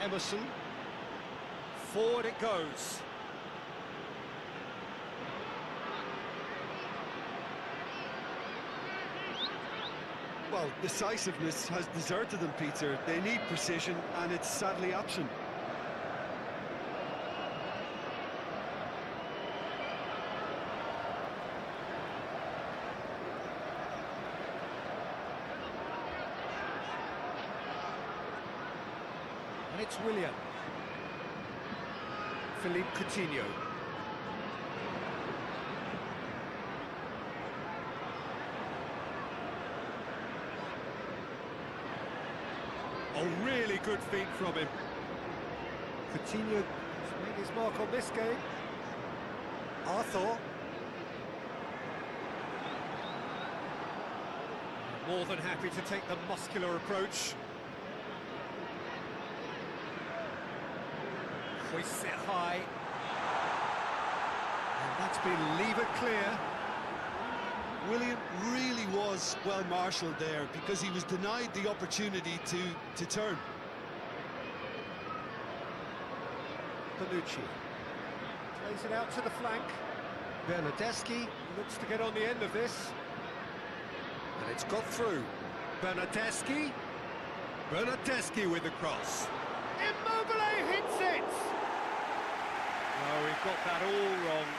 Emerson. Forward it goes. Well, decisiveness has deserted them, Peter. They need precision, and it's sadly absent. And it's Willian. Philippe Coutinho. A really good feat from him. Coutinho has made his mark on this game. Arthur. More than happy to take the muscular approach. Hoists it high. And that's been levered clear. William really was well marshalled there because he was denied the opportunity to turn. Bonucci plays it out to the flank. Bernardeschi looks to get on the end of this. And it's got through. Bernardeschi. Bernardeschi with the cross. Immobile hits it! Oh, he got that all wrong.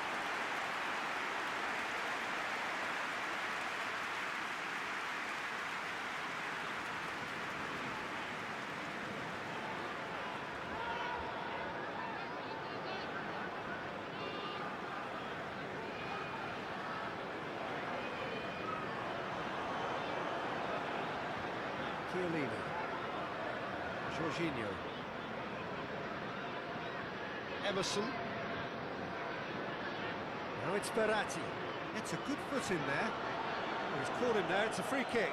Chiellini. Jorginho. Emerson. Now it's Verratti. It's a good foot in there. Oh, he's caught him there, it's a free kick.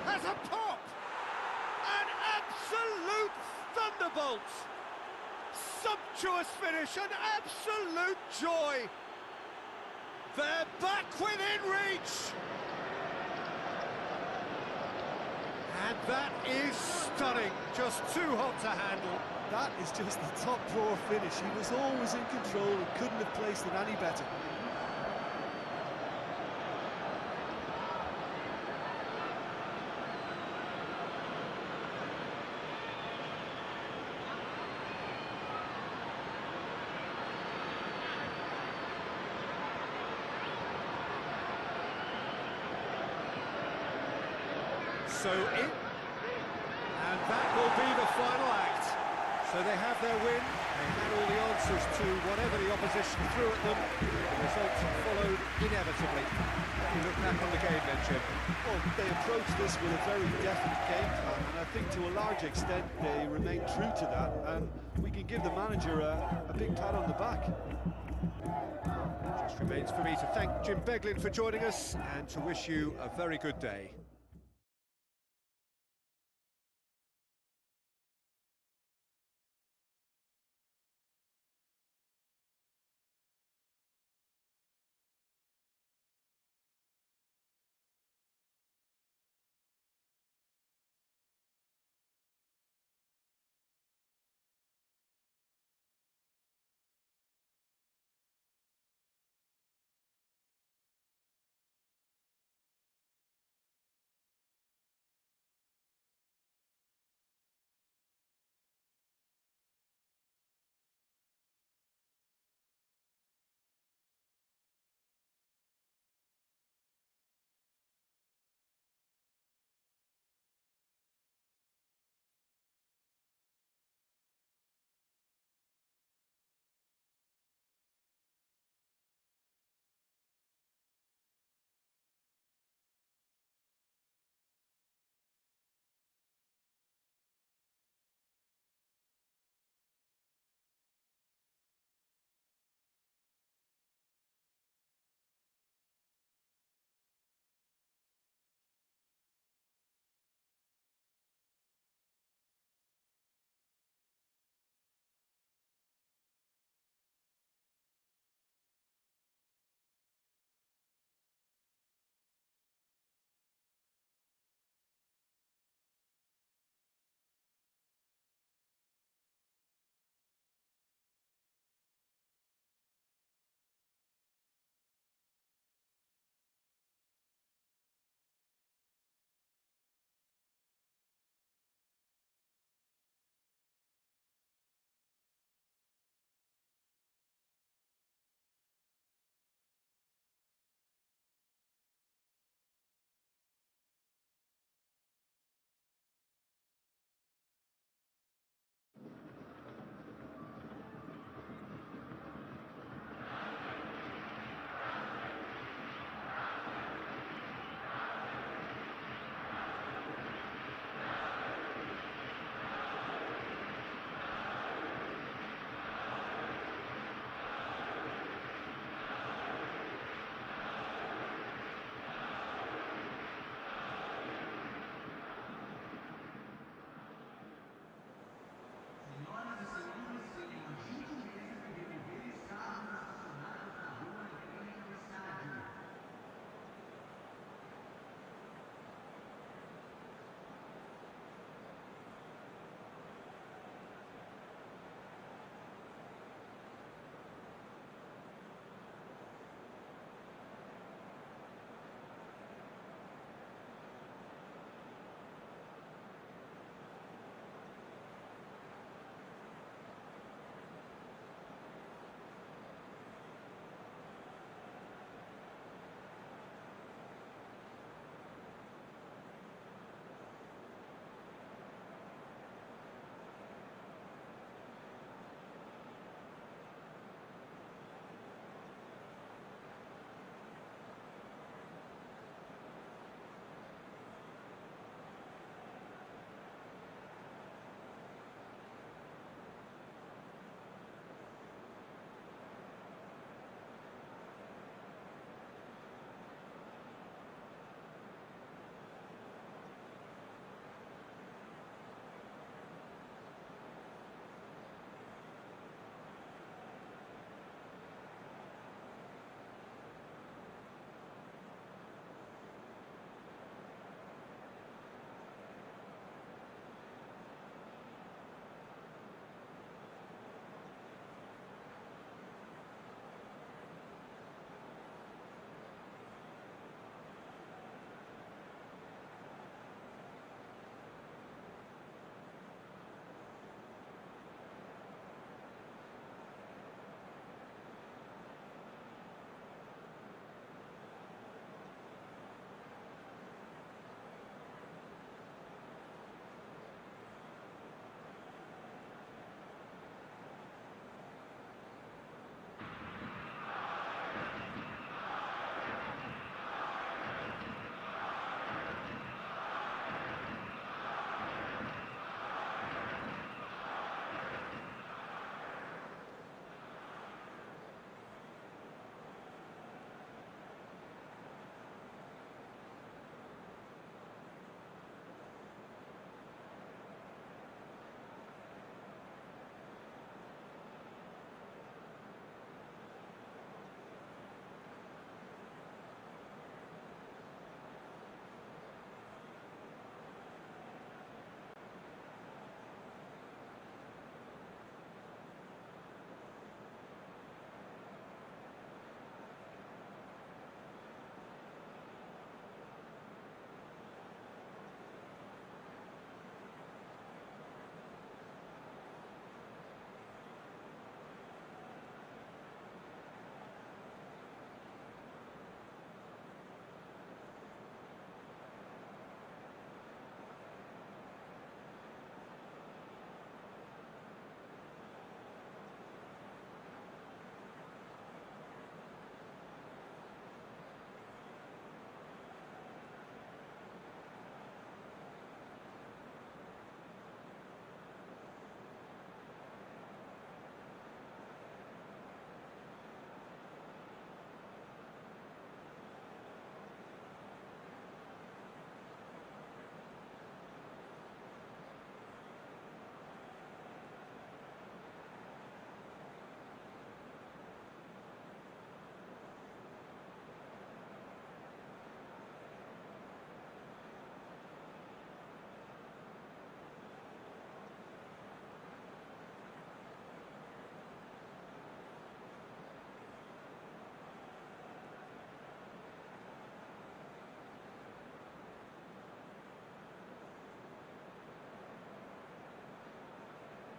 Has a pop! An absolute thunderbolt! Sumptuous finish, an absolute joy! They're back within reach! And that is stunning, just too hot to handle. That is just the top drawer finish. He was always in control and couldn't have placed it any better. So in, and that will be the final act. So they have their win, they had all the answers to whatever the opposition threw at them. The results followed inevitably. You look back on the game then, Jim. Well, they approached this with a very definite game plan, and I think to a large extent they remained true to that, and we can give the manager a big pat on the back. Just remains for me to thank Jim Beglin for joining us and to wish you a very good day.